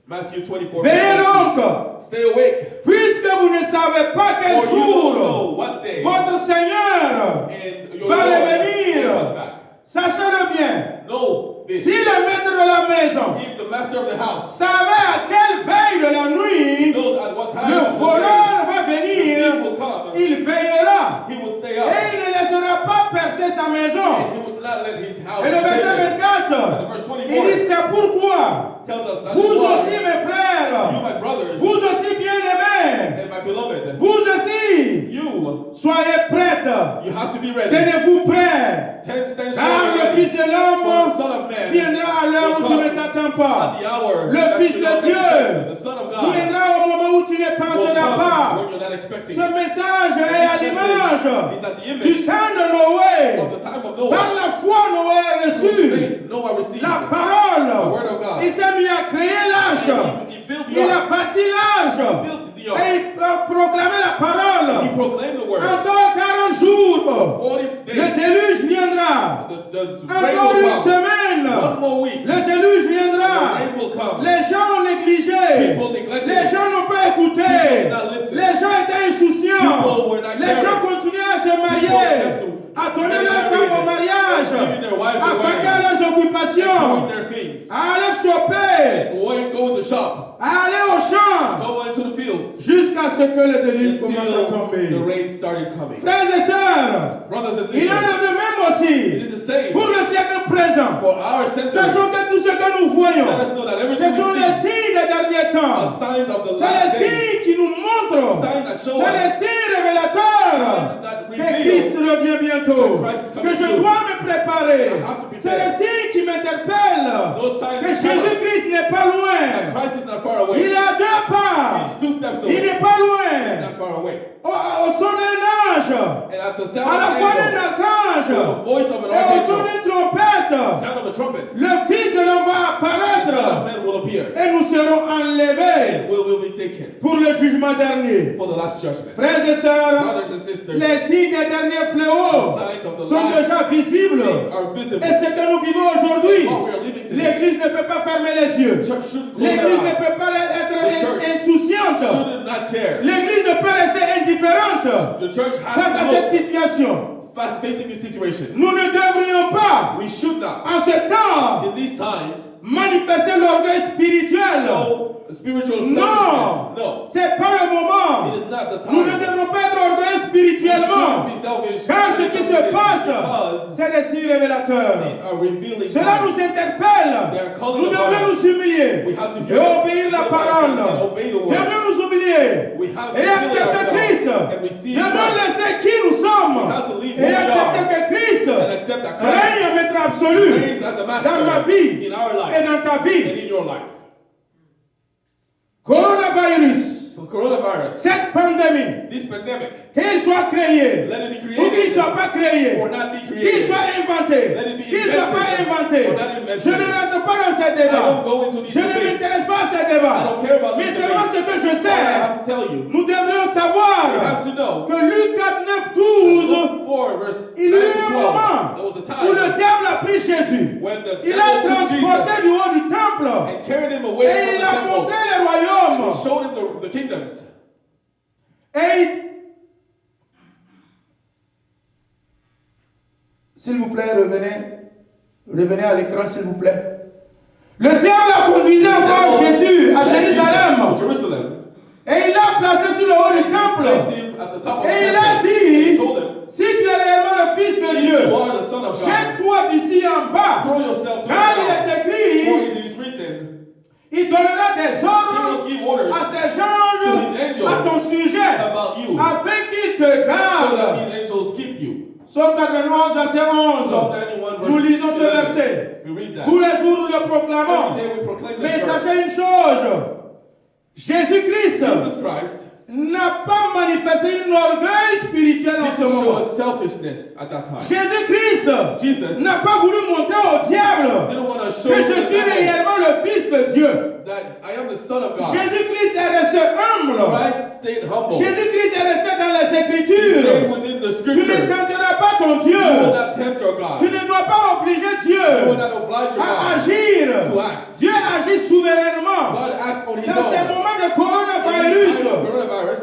Matthew 24 Veillez verse 42. donc, Stay awake, puisque vous ne savez pas quel for you don't know jour what day votre Seigneur and your va Lord revenir. will come back. Sachez-le bien. Know this. Si le maître de la maison If the master of the house savait à quelle veille de la nuit knows at what time le of the voleur va day the venir, thief will come, il veillera he will stay et up. il ne laissera pas percer sa And maison. he would not let his house Et le be verset taken. 24, And the verse il 24 dit c'est pourquoi tells us that vous is why aussi mes frères, you, my brothers, vous You have to be ready. Tenez-vous prêts. Stand Car le ready. Fils de For the l'homme Son of Man viendra à l'heure où tu ne t'attends pas. at the hour Le that Fils you de don't Dieu expect. The Son of God viendra au moment où tu ne will penseras come pas. when you're not expecting. Ce message est à This l'image message is at the du image temps de Noé. of the time of Par Noah. la foi, Noé a Through reçu faith, Noah received la the parole. word of God. Il s'est mis à créer l'arche. And he built the Il a ark. bâti l'arche. Built the Et ark. il proclamait la He parole. proclaimed the word. Encore 40 jours. 40 Le days. déluge viendra. The rain Encore will une come. semaine. One more week. Le déluge The viendra. rain will come. Les gens ont négligé. People neglected Les it. gens n'ont pas écouté. People did not listen. Les gens étaient insouciants. People were not Les gens caring. continuaient à se People marier, kept to à donner get leurs married femmes au mariage, and giving their wives à away. faire leurs occupations, Doing their things. à aller choper, Go to shop. à aller au champ, Go into the fields. jusqu'à ce que le déluge commence à Until the tomber. rain started coming. Frères et sœurs, Brothers and il en sisters, est de même it aussi is the same pour le siècle présent. for our century. Sachant que tout ce que nous voyons, Let us know that ce everything sont we les see signes des derniers are temps. signs of the C'est last les days. signes qui nous montrent. Signs that show C'est les us signes révélateurs signs that que reveal Christ revient bientôt. that Christ is coming Que je soon. dois me préparer. I have to prepare. C'est les signes qui m'interpellent. Those signs Que that tell us Jésus-Christ n'est pas that loin. Christ is not far away. Il est à deux pas. He's 2 steps Il away. n'est pas He's loin. not far away. Au son d'un ange. And at the sound À la of voix an d'un angel, archange. the voice of an Et au son archangel, d'une trompette. the sound of a trumpet, Le Fils de l'homme va the Son of apparaître. Man will appear. Et nous serons enlevés And will be taken pour le jugement dernier. for the last judgment. Frères et sœurs, Brothers and sisters, les signes des derniers fléaux signs of the sont last déjà visibles. things are visible. Et ce que nous vivons aujourd'hui, What we are living today, l'Église ne peut pas fermer les yeux. church shouldn't close L'Église ne their eyes. peut pas être The church insouciante. Should not care. L'Église ne peut rester indifférente The church face has à to cette look situation. fast facing this situation. Nous ne devrions pas, We should not, en ce temps, in these times, manifester l'orgueil spirituel. show spiritual Non, selfishness. No, c'est pas le moment. it is not the Nous ne time. devrons pas être orgueilleux We spirituellement. shouldn't be selfish. Car ce qui se passe, because c'est des signes révélateurs. these are revealing Cela signs. nous interpelle. They are calling Nous upon devons us. nous humilier We have to et hear obéir la the parole. voice and obey the Nous word. devons nous humilier We have to et humble accepter Christ. ourselves and receive Nous devons Christ. laisser qui nous sommes We have to leave who et we accepter are que Christ and accept that Christ règne en maître absolu reigns as a master dans ma vie in our et life dans ta and vie. in your life. Coronavirus, The coronavirus, cette pandémie, this pandemic, qu'il soit créé let it be ou qu'il ne created soit pas créé, or not be qu'il created. soit inventé, Let it be qu'il ne soit pas invented inventé. or not invented. Je ne rentre pas dans ces I débats. don't go into these Je ne debates. m'intéresse pas à ces I débats. don't care about Mais these selon debates. ce que je All I sais, have to tell you, nous devrions you savoir have to know, que Luc 4, 9, 12, Luke 4 verse 9 il y a eu to un 12, moment there was a où le time diable a pris Jésus. when the Il l'a devil took transporté Jesus du haut du temple and carried him away et from il the a temple. montré les He royaumes. showed him the kingdoms. Et s'il vous plaît, revenez à l'écran, s'il vous plaît. Le diable a conduit encore Jésus à Jérusalem Jerusalem. et il l'a placé sur le haut du temple. Placed him at the top of the Et il a temple. dit, He told him, si tu es réellement le Fils de if Dieu, you are the Son of God, jette-toi d'ici en bas. throw yourself to Car the il ground. est For écrit, it is written, il donnera des he ordres will give orders à ses to anges his angels à ton sujet, about you, afin qu'ils te so that gardent. these angels keep you. Psaume 91, verset Psalm 11. 91 verse Nous lisons ce 11. verset. We read that. Tous les jours, nous le proclamons. Every day we proclaim this Mais verse. sachez une chose. Jésus-Christ Jesus Christ n'a pas manifesté une orgueil spirituel en ce didn't show moment. us selfishness at that time. Jésus-Christ Jesus n'a pas voulu montrer au diable didn't want to show que je the suis devil réellement le Fils de Dieu. that I am the Son of God. Jésus-Christ est resté humble. Christ stayed humble. Jésus-Christ est resté dans les He stayed Écritures. within the Tu ne scriptures. tenteras pas ton You will Dieu. not tempt your God. Tu ne dois pas obliger You Dieu will not oblige your à God agir. to act. Dieu agit souverainement. God acts on his Dans ces own. moments de In this coronavirus, time of coronavirus,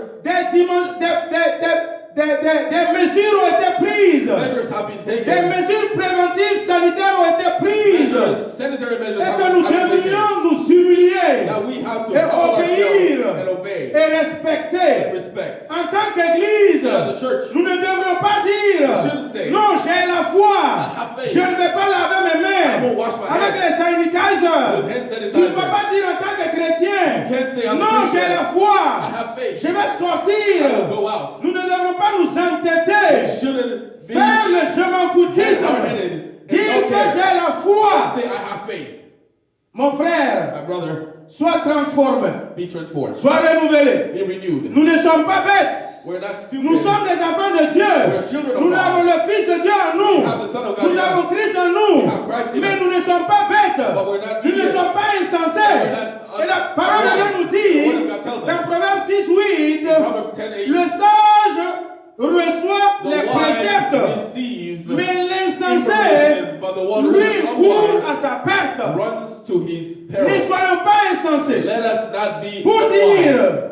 des mesures ont été prises. measures have been Des taken. mesures préventives sanitaires ont été prises. Sanitary measures Et have que nous been taken. devrions nous humilier That we have to et humble obéir ourselves and obey et and respecter. respect. En tant qu'Église, As a church, nous ne devrions pas dire we shouldn't say, non, j'ai la foi. have faith. Je ne vais pas laver mes I mains won't wash my avec hands les sanitizers. with hand Tu ne sanitizer. vas pas dire en tant que chrétien, You can't say, as a non, Christian, j'ai la I foi, have faith. je vais I sortir. will go out. Nous ne devrons pas nous We entêter, shouldn't be faire le je m'en foutisme, hard-headed dire and que okay. j'ai la foi. Say, I have faith. Mon frère, My brother, sois transformé, be transformed. sois renouvelé. Be renewed. Nous ne sommes pas bêtes. We're not stupid. Nous sommes des enfants de Dieu. We're children of Nous God. avons le Fils de Dieu en nous. We have the Son of God Nous in avons us. Christ en nous. We have Christ in Mais us. nous ne sommes pas bêtes. But we're not Nous ne idiots. sommes pas insensés. We're not Et la parole de Dieu nous dit, The word of God tells us. dans Proverbe 18, Proverbs 10:8. le sage reçoit The les préceptes, wise receives mais l'insensé, information, but the one who lui, is court à unwise sa perte. runs to his Ne peril. soyons pas insensés. Let us not be Pour unwise, dire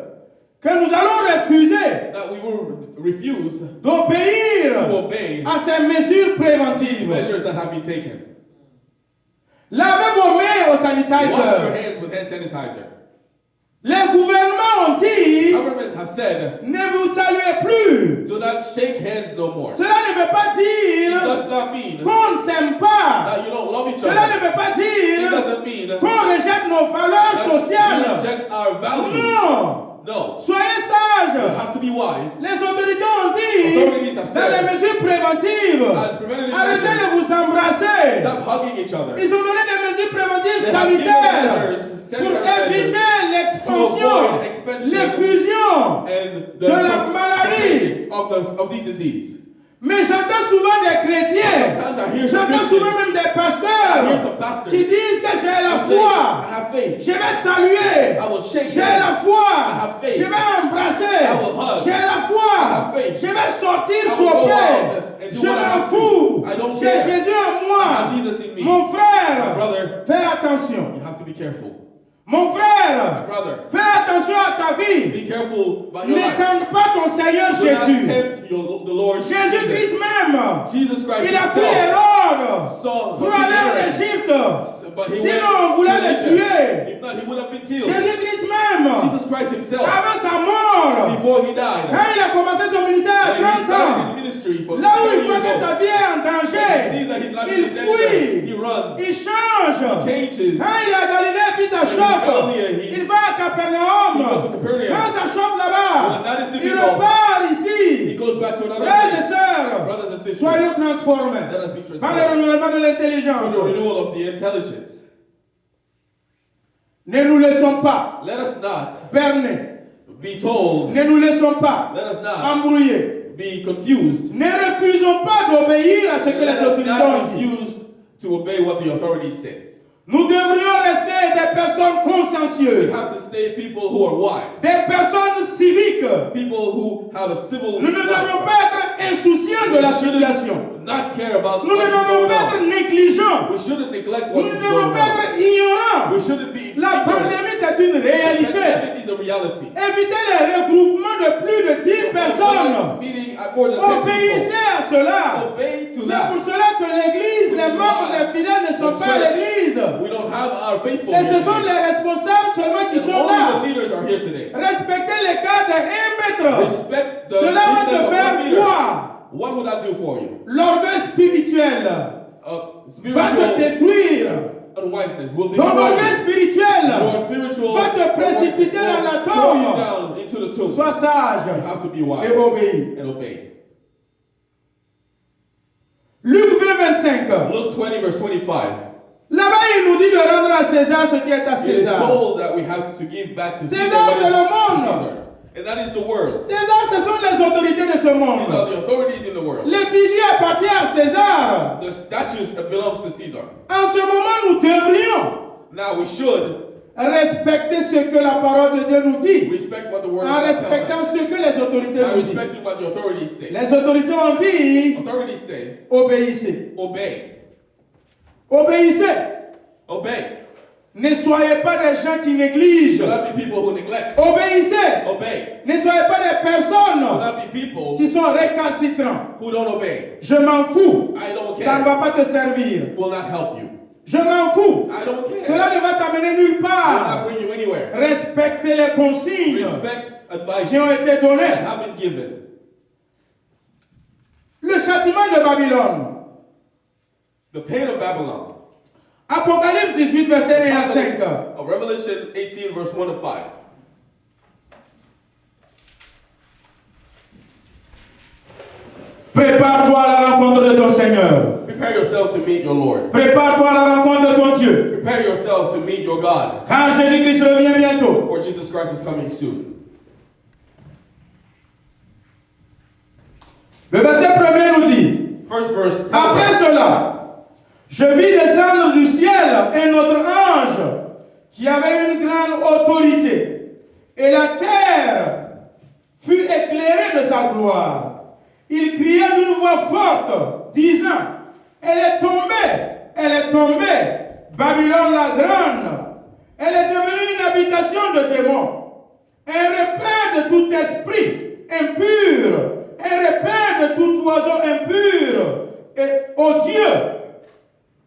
que nous allons refuser that we will refuse d'obéir to obey à ces mesures préventives. measures that have been taken. Lavez vos mains au Wash your sanitizer. hands with hand sanitizer. Les gouvernements ont dit, Governments have said, ne vous saluez plus. do not shake hands no more. Cela ne veut pas It dire does not mean qu'on ne s'aime pas. that you don't love each Cela ne other. veut pas It dire doesn't mean that qu'on rejette nos valeurs you sociales. reject our values. Non. No. Soyez You sages. have to be wise. Les autorités ont dit, Authorities have dans said, les mesures préventives, as preventative arrêtez de measures, vous embrasser. stop hugging each other. Ils ont donné des mesures préventives They have given sanitaires measures, pour sanitary éviter measures, l'expansion, to avoid expansion l'effusion and de la maladie. of this disease. Mais j'entends souvent des chrétiens, Sometimes I hear some j'entends Christians, souvent même des I hear pasteurs some pastors qui disent que j'ai la who say, I foi, have faith. je vais saluer, I will shake j'ai la hands. foi, I have faith. je vais embrasser, I will hug. j'ai la I foi, have faith. je vais sortir I will go choper, out and do je what I m'en have to. fous, I don't j'ai care. Jésus en I moi. have Jesus in me. Mon frère, My brother, fais attention. you have to be careful. Mon My frère, brother, fais attention à ta vie. be careful about your life. N'étende pas ton Seigneur Do not Jésus. tempt the Lord Jésus-Christ Jesus. même, Jesus Christ il a pris himself Hérode saw pour aller en Herod, Égypte. but he Sinon, went on voulait to le Egypt. tuer. If not, he would have been killed. Jésus-Christ même, Jesus Christ himself, avant sa mort, before he died, quand il a commencé son ministère à when he 30 started ans, his ministry for là où 30 il voit que years sa old, vie est en he danger, sees that his life il is in danger. He fuit, runs. il change. Changes. Quand il est à Galilée, puis ça When he's chauffe, Galilee, he- il va à Capernaum. He goes to Capernaum. Quand ça chauffe là-bas, When that is il difficult, repart he ici. goes back to another Frères et place. sœurs, Brothers and sisters, soyons transformés let us be par le transformed renouvellement de through l'intelligence. the renewal of the intelligence. Ne nous laissons pas Let us not berner. be told, Ne nous laissons pas let us not embrouiller. be confused, Ne refusons pas d'obéir à ce que let les us autorités not ont dit. refuse to obey what the authorities said. Nous devrions rester des personnes We consciencieuses, have to stay people who are wise, des personnes civiques. people who have a civil Nous ne devrions life. pas être insouciants de la situation. Not care about Nous ne what is devrions going pas être on. négligents. We shouldn't neglect Nous what ne is devons going pas être on. ignorants. We shouldn't be La ignorant. pandémie, c'est une The réalité. pandemic is a reality. Évitez les regroupements de plus de 10 personnes. Meeting at more than 10 people. Obéissez à cela. Obey to C'est that. pour cela que l'Église, les membres des fidèles ne sont pas à l'Église. We don't have our faithful Et ce here sont today. les responsables seulement qui And sont only là. the leaders are here today. Respectez l'écart de 1 mètre. Respect the Cela va distance te of faire 1 meter. quoi? What would that do for you? L'orgueil spirituel va te Spiritual détruire. unwiseness will Ton destroy orgueil you. spirituel Your spiritual va te précipiter dans la will throw you tombe. down into the tomb. Sois sage You have to be wise et obéis. and obey. Luc 20, 25. Luke 20 verse 25. Là-bas, il nous dit de rendre à César ce qui est à It is César. told that we have to give back to Caesar César, what c'est is le to monde. Caesar. And that is the world. César, ce sont les autorités de ce These are monde. the authorities in the world. L'effigie appartient à César. The statues that belongs to Caesar. En ce moment, nous devrions Now we should respecter ce que la parole de Dieu nous dit, respect what the word en of God tells respectant us. ce que les autorités By nous disent. respecting what the authorities say. Les autorités ont dit, Authorities say, obéissez. obey. Obéissez. Obey. Ne soyez pas des gens qui négligent. Do not be people who neglect. Obéissez. Obey. Ne soyez pas des Do personnes not be people qui sont récalcitrants. who don't obey. Je m'en fous. I don't Ça ne care. va pas te servir. Will not help you. Je m'en fous. I don't care. Cela ne va t'amener nulle Will not part. bring you anywhere. Respectez les consignes Respect advice qui ont été données. that have been given. Le châtiment de Babylone. The pain of Babylon. Apocalypse 18, verset 1 à 5. Of Revelation 18, verse 1 to 5. Prépare-toi à la rencontre de ton Seigneur. Prepare yourself to meet your Lord. Prépare-toi à la rencontre de ton Dieu. Prepare yourself to meet your God. Car Jésus-Christ revient bientôt. For Jesus Christ is coming soon. Le verset 1er nous dit, First verse tells après us, cela, je vis descendre du ciel un autre ange qui avait une grande autorité, et la terre fut éclairée de sa gloire. Il criait d'une voix forte, disant, elle est tombée, Babylone la grande. Elle est devenue une habitation de démons, un repère de tout esprit impur, un repère de tout oiseau impur et odieux,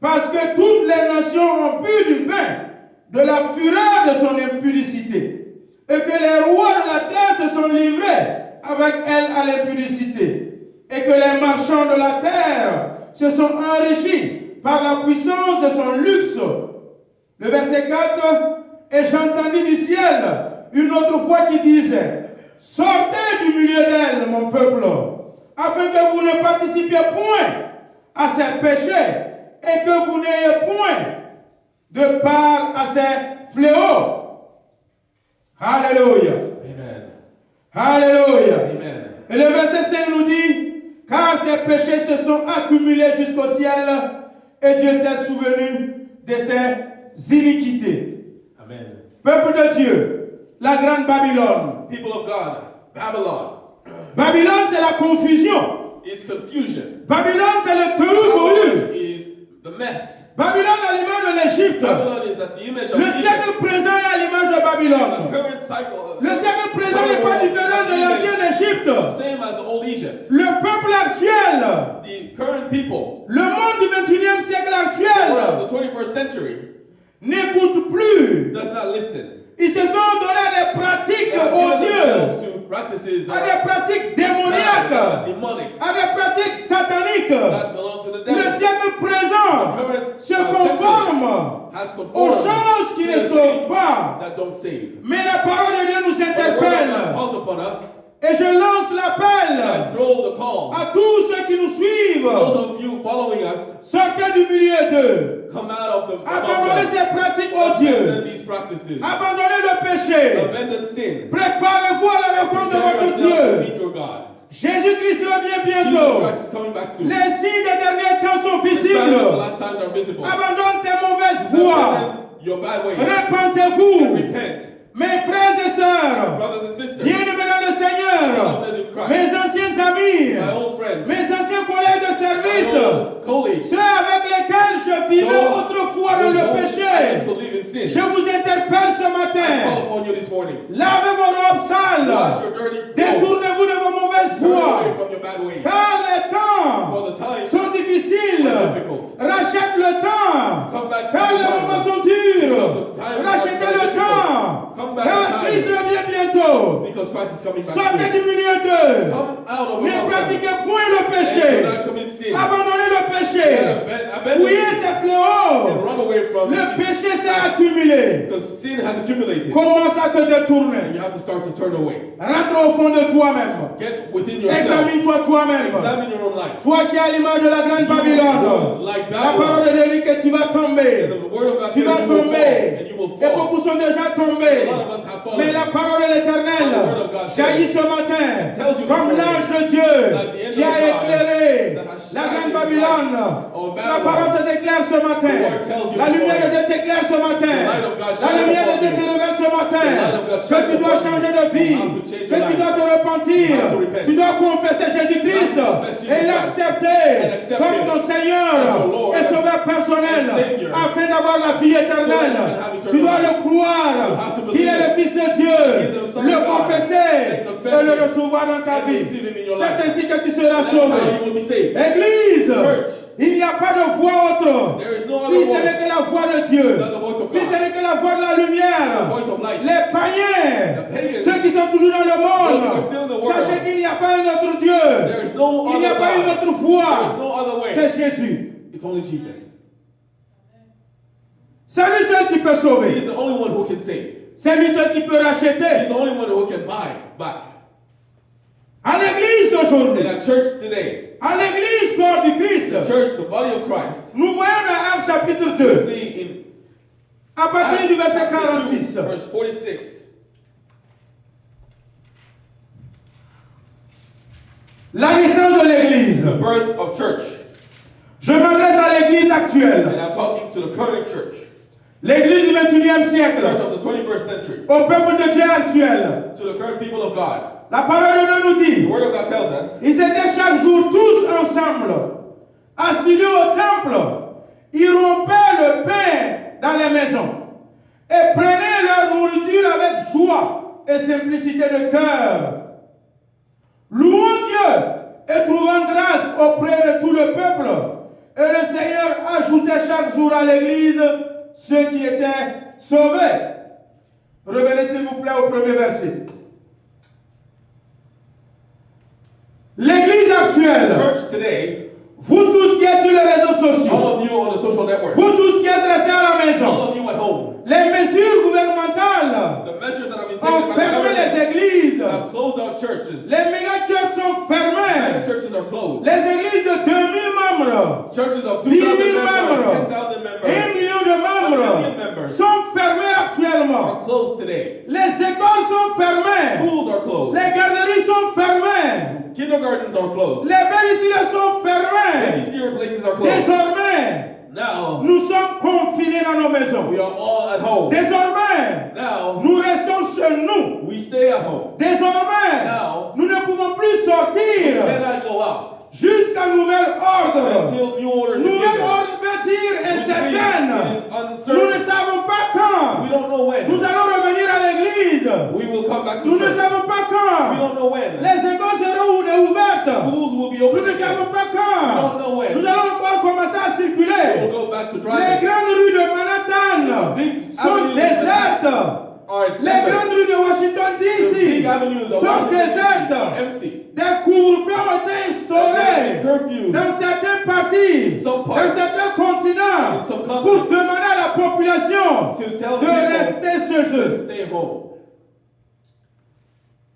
parce que toutes les nations ont bu du vin de la fureur de son impudicité, et que les rois de la terre se sont livrés avec elle à l'impudicité, et que les marchands de la terre se sont enrichis par la puissance de son luxe. Le verset 4, et j'entendis du ciel une autre voix qui disait, sortez du milieu d'elle, mon peuple, afin que vous ne participiez point à ses péchés et que vous n'ayez point de part à ses fléaux. Alléluia. Amen. Alléluia. Amen. Et le verset 5 nous dit, car ses péchés se sont accumulés jusqu'au ciel et Dieu s'est souvenu de ses iniquités. Amen. Peuple de Dieu, la grande Babylone. People of God, Babylon Babylone, c'est la confusion. is confusion. Babylone, c'est le tohu-bohu. Babylon is the mess. Babylone à l'image de l'Égypte. Babylon is at the image of Le siècle Egypt. présent est à l'image de The Babylone. current cycle. Le siècle présent n'est pas différent de l'ancienne Égypte. Same as old Egypt. Le peuple actuel, The current people le monde du 21e siècle of actuel, the 21st century n'écoute plus. does not listen. Ils se sont donné à des pratiques They have given odieuses, themselves to practices à that des pratiques démoniaques, are demonic, à des pratiques sataniques. that belong to the Le devil. siècle présent The current se century conforme has aux conformed choses qui to ne the sauvent things pas. that don't save. Mais la parole de Dieu nous But the word of interpelle. God calls upon us. Et je lance And I l'appel throw the call. à tous ceux qui nous suivent. Those of you following us, Sortez du milieu d'eux. come out of the Abandonnez abandon ces pratiques odieuses. these practices. Abandonnez le péché. Abandon sin. Préparez-vous à la rencontre de Prepare votre yourself to Dieu. meet your God. Jésus-Christ revient Jesus bientôt. Christ is coming back soon. Les signes des derniers temps sont The signs of the visibles. last times are visible. Abandonne tes mauvaises voies. Abandon your bad ways. Repentez-vous. Repent. Mes frères et sœurs, Brothers and sisters, bien-aimés dans le Seigneur, beloved in Christ, mes anciens amis, my old friends, mes anciens collègues de my service, old colleagues, ceux avec lesquels je vivais those autrefois dans who le I péché, used to live in sin. je vous interpelle ce I call matin. upon you this morning. Lavez vos robes Wash sales. your dirty clothes. Détournez-vous de vos mauvaises Turn away voies. from your bad ways. Car les temps For the times sont difficiles. are difficult. Rachète le temps. Come back Car to les the moments time. sont durs. Because of times Rachetez are le difficult. temps. Come back Car to time. Christ revient bientôt. Because Christ is coming back Sortez soon. du milieu d'eux. Come out of Ne the pratiquez point le and do péché. not commit sin. Abandonnez le péché. Abandon Fouillez sin ces and fléaux. run away from Le it. péché s'est accumulé. Because sin has accumulated. Commence à te And détourner. you have to start to turn away. Rentre au fond de toi-même. Get within yourself. Examine-toi toi-même. Examine your own life. Toi qui as l'image de la grande You Babylone. like La parole Babylon. de Dieu dit que tu vas And tomber. the word of God Tu says vas you will fall. tomber. And you will Et fall. beaucoup sont déjà tombés. A lot of us have fallen. Mais la parole de l'Éternel The word of God jaillit ce matin tells you this comme morning l'ange de Dieu that the angel qui a of God éclairé that has la grande shined Babylone. on La Babylon. parole te déclare ce matin. The word tells you La this lumière de morning. Dieu t'éclaire ce matin. The light of God La shines lumière de upon Dieu you. te révèle ce matin The light of God que shines tu dois upon changer you. de vie, You have to change que your tu life. dois te repentir, You have to repent. tu dois confesser Jésus-Christ You have to confess Jesus et Christ. l'accepter And accept comme him ton Seigneur as your Lord et Sauveur personnel and Savior. afin d'avoir la vie éternelle. So that you can have eternal Tu dois life. le croire You have to qu'il est believe le Fils de Dieu, He is the Son le of God. confesser And confess et le him. recevoir dans ta And vie. receive him in your C'est life. ainsi que tu seras That's how sauvé. you will be saved. Église, Church. il n'y a pas de voix autre. There is no Si other ce voice n'est que la voix de Dieu, than the voice of si God. ce n'est que la voix de la The lumière, voice of light. les païens, The pagans, ceux qui sont toujours dans le those who are monde, still in the world, sachez qu'il n'y a pas un autre Dieu. There is no Il n'y a other pas une God. autre There is voie. no other way. C'est Jésus. It's only Jesus. C'est lui seul qui peut He is sauver. the only one who can save. C'est lui seul qui peut He's racheter. the only one who can buy back. À l'église d'aujourd'hui, In a church today, à l'église corps du Christ, the church, the body of Christ, nous voyons dans Actes chapitre we 2, see in à partir Acts du verset chapter 46. 2, verse 46, La naissance de l'église. the birth of church. Je m'adresse à l'église And actuelle, I'm talking to the current church, l'église du 21e church siècle, of the 21st century, au peuple de Dieu actuel. to the current people of God. La parole de Dieu nous The dit, Word of God tells us, ils étaient chaque jour tous ensemble, assis au temple, ils rompaient le pain dans les maisons et prenaient leur nourriture avec joie et simplicité de cœur, louant Dieu et trouvant grâce auprès de tout le peuple. Et le Seigneur ajoutait chaque jour à l'église ceux qui étaient sauvés. Revenez s'il vous plaît au premier verset. L'église actuelle, church today, vous tous qui êtes sur les réseaux sociaux, all of you on the social network, vous tous qui êtes restés à la all maison, of you at home, les mesures gouvernementales the measures that have been ont taken by the fermé les government églises. have closed out churches. Les méga-churches sont Many fermées. churches are closed. Les églises de 2000 membres, Churches of 10 000 2,000 members, membres, 10,000 1 members million de 1 million members members sont fermées actuellement. are closed today. Les écoles sont fermées. Schools are closed. Les garderies sont fermées. Kindergartens are closed. Les babysitters sont fermés. Babysitter places are closed. Désormais, Now, nous sommes confinés dans nos maisons. we are all at home. Désormais, Now, nous restons chez nous. we stay at home. Désormais, Now, nous ne pouvons plus we sortir cannot go out jusqu'à nouvel ordre. until new orders is Nouvel given. ordre veut dire Which means incertaine. it is Nous ne uncertain. savons pas quand. We don't know when. Nous allons revenir à l'église. We will come back to Nous ne church. savons pas We quand. don't know when. Les écoles seront ouvertes. Schools will be Nous open ne again. savons pas We quand. don't know when. Nous allons encore commencer à We'll circuler. go back to Les driving. grandes rues de Manhattan Big sont avenues désertes. are Les desert. grandes rues de Washington The big DC avenues of sont Washington DC désertes. are empty. Des couvre-feux ont été instaurés Curfews dans certaines parties, Some dans parts. certains continents, In some pour continents. demander à la population To tell de the people rester chez to eux. stay home.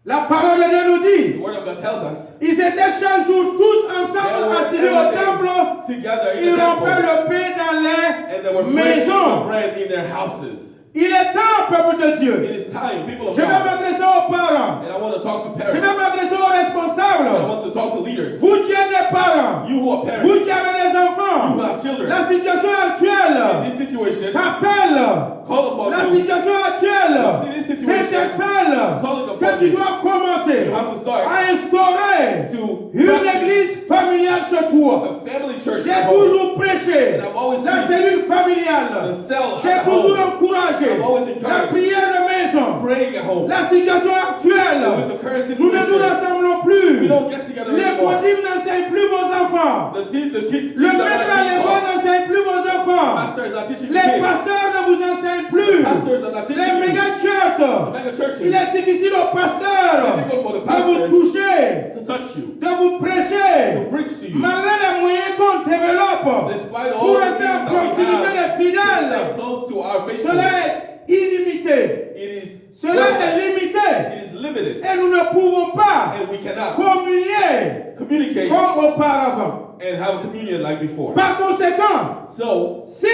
La parole de Dieu nous The dit, Word of God tells us ils étaient chaque jour tous they ensemble were assis every au day temple, together in ils the rompaient temple, le pain dans and they were les breaking the maisons. bread in their houses. Il est temps, peuple de It Dieu. is time, people of Je vais God, m'adresser aux parents. and I want to talk to Je vais parents. m'adresser aux I responsables. want to talk to leaders. Vous qui êtes des parents, You who are vous parents, qui avez des you enfants, who have children. la situation In actuelle this situation, t'appelle. call upon La you. situation actuelle This situation t'interpelle is calling upon que tu you. dois commencer You have to start à instaurer to une practice église familiale chez toi. a family church J'ai at home. toujours prêché And I've always la preached cellule the familiale. cell J'ai at toujours home, encouragé I've always la encouraged prière de maison. praying at home. La situation actuelle, With the current nous ne nous situation, rassemblons we plus. don't get together Les anymore. cotines n'enseignent plus vos enfants. The kids Le are not maître à being l'école taught. n'enseigne plus vos enfants. Pastor is not teaching the Les kids. pasteurs ne vous enseignent plus. Pastors are not Les teaching you. méga The churches. mega churches, Il est difficile aux pasteurs difficult for the de vous pastors toucher, to touch you, de vous to prêcher, preach to you. malgré les moyens qu'on développe Despite all pour the rester things en that we proximité have, des to fidèles. stay close to our faithful. Cela est illimité. It is Cela est worthless. limité. It is limited, Et nous ne pouvons pas and we cannot communier communicate comme auparavant. and have a communion like before. Par conséquent, So, si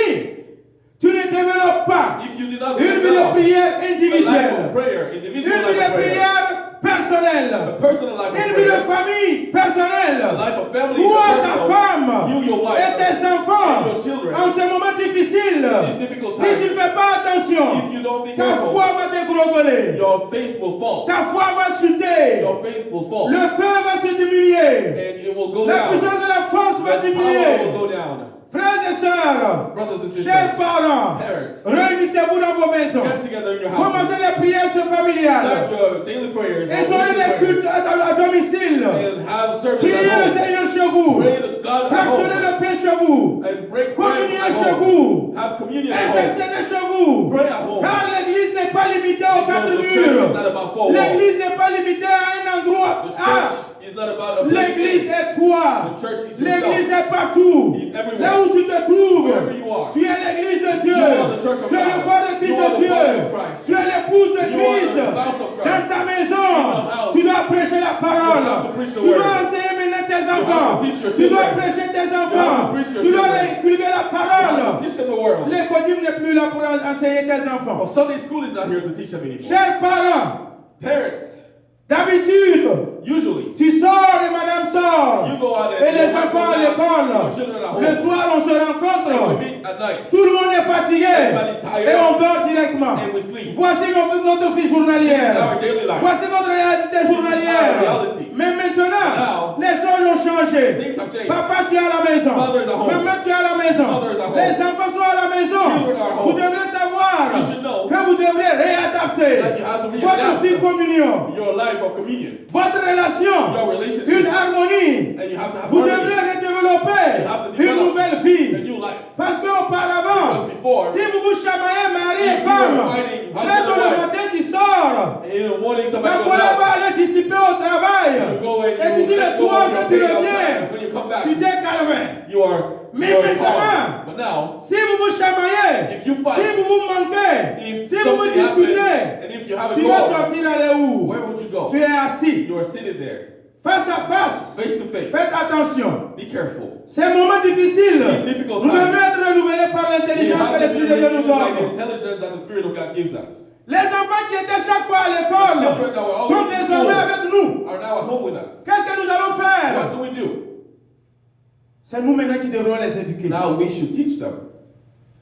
tu ne développes pas if you do not une vie de develop prière a life individuelle, of prayer, une individual vie life de of prayer, prière a personnelle, personal life of une vie de prayer, famille a personnelle, life of family, toi, ta personal, femme you, your wife, et tes enfants, and your children, en ce moment difficile, these difficult si tu ne times, fais pas attention, if you don't be ta careful, foi va dégrogoler, your faith will fall. ta foi va chuter, Your faith will fall. le feu va se diminuer, And it will go la down. puissance de la force va The power diminuer. will go down. Frères et sœurs, Brothers and chers sisters, parents, parents, réunissez-vous dans vos maisons. get together in your houses. Commencez les prières familiales. familiale. your daily prayers Et soyez des cultes à domicile. and have service Priez at le home. Seigneur chez vous. Pray to God at Fractionnez home le pain chez vous. and break bread Communiez at chez home. vous. Have communion at home. Intercédez chez vous. Pray at home. Car l'église n'est pas limitée aux quatre Because the church is murs. not about four walls. L'église n'est pas limitée à un endroit. The Ah, church is not about a l'église place. est toi. The church is L'église yourself. est partout. He's everywhere. Là où tu te trouves, Wherever you are. tu es l'église de Dieu. You are the church of Tu es le God. corps de Christ You are de the Dieu. body of Christ. Tu es l'épouse de You are the Christ. spouse of Christ. Dans ta maison, In your house. tu dois prêcher la parole. You have to preach the Tu dois word. enseigner maintenant tes have enfants. to teach your Tu dois children. prêcher tes have to enfants. preach your Tu dois children. inculquer la parole. Teach them the world. L'école n'est plus là pour enseigner tes enfants. Well, Sunday school is not here to teach them anymore. Chers parents, Parents, d'habitude, usually, tu sors et madame sort. you go out Et les your wife enfants à goes out, l'école. your children are home. Le soir, on se And we rencontre. meet at night. Tout le monde est fatigué. Everybody's tired. Et on dort directement. And we sleep. Voici notre vie journalière. This is our daily life. Voici notre réalité journalière. our reality. Mais maintenant, Now, les choses ont changé. Things have changed. Papa, tu es à la maison. Father is at home. Maman, tu es à la maison. Father is at home. Les enfants sont à la maison. Children are home. Vous devrez savoir You should know que vous devrez réadapter that you have to votre readapt vie communion, your life of communion, votre relation, your relationship, une harmonie. and you have to have Vous harmony, devrez redévelopper You have to une develop nouvelle a vie. new life. Parce qu'auparavant, Because before, si vous vous chamaillez mari et if you femme, were fighting husband très tôt and le wife, matin tu sors. and in the morning Ta somebody goes collègue out, va aller anticiper au travail. you go and Et you d'ici let le go soir of your que tu pay outside. reviens, When you come back, tu t'es calmé. you are Mais calm. maintenant, But now, si vous vous chamaillez, if you fight, si vous vous manquez, if si vous vous something happens, discutez, and if you have a tu vas quarrel, sortir aller où? where would you go? Tu es assis, You are sitting there, face à face. face to face. Faites attention. Be careful. Ces moments difficiles, These difficult nous devons times, être renouvelés par You l'intelligence have que to l'Esprit be de Dieu nous renewed by the donne. intelligence that the Spirit of God gives us. Les enfants qui étaient chaque fois à l'école Children that were always sont in désormais school avec nous. are now at home with us. Qu'est-ce que nous allons faire? What do we do? C'est nous maintenant qui devrons les éduquer. Now we should teach them.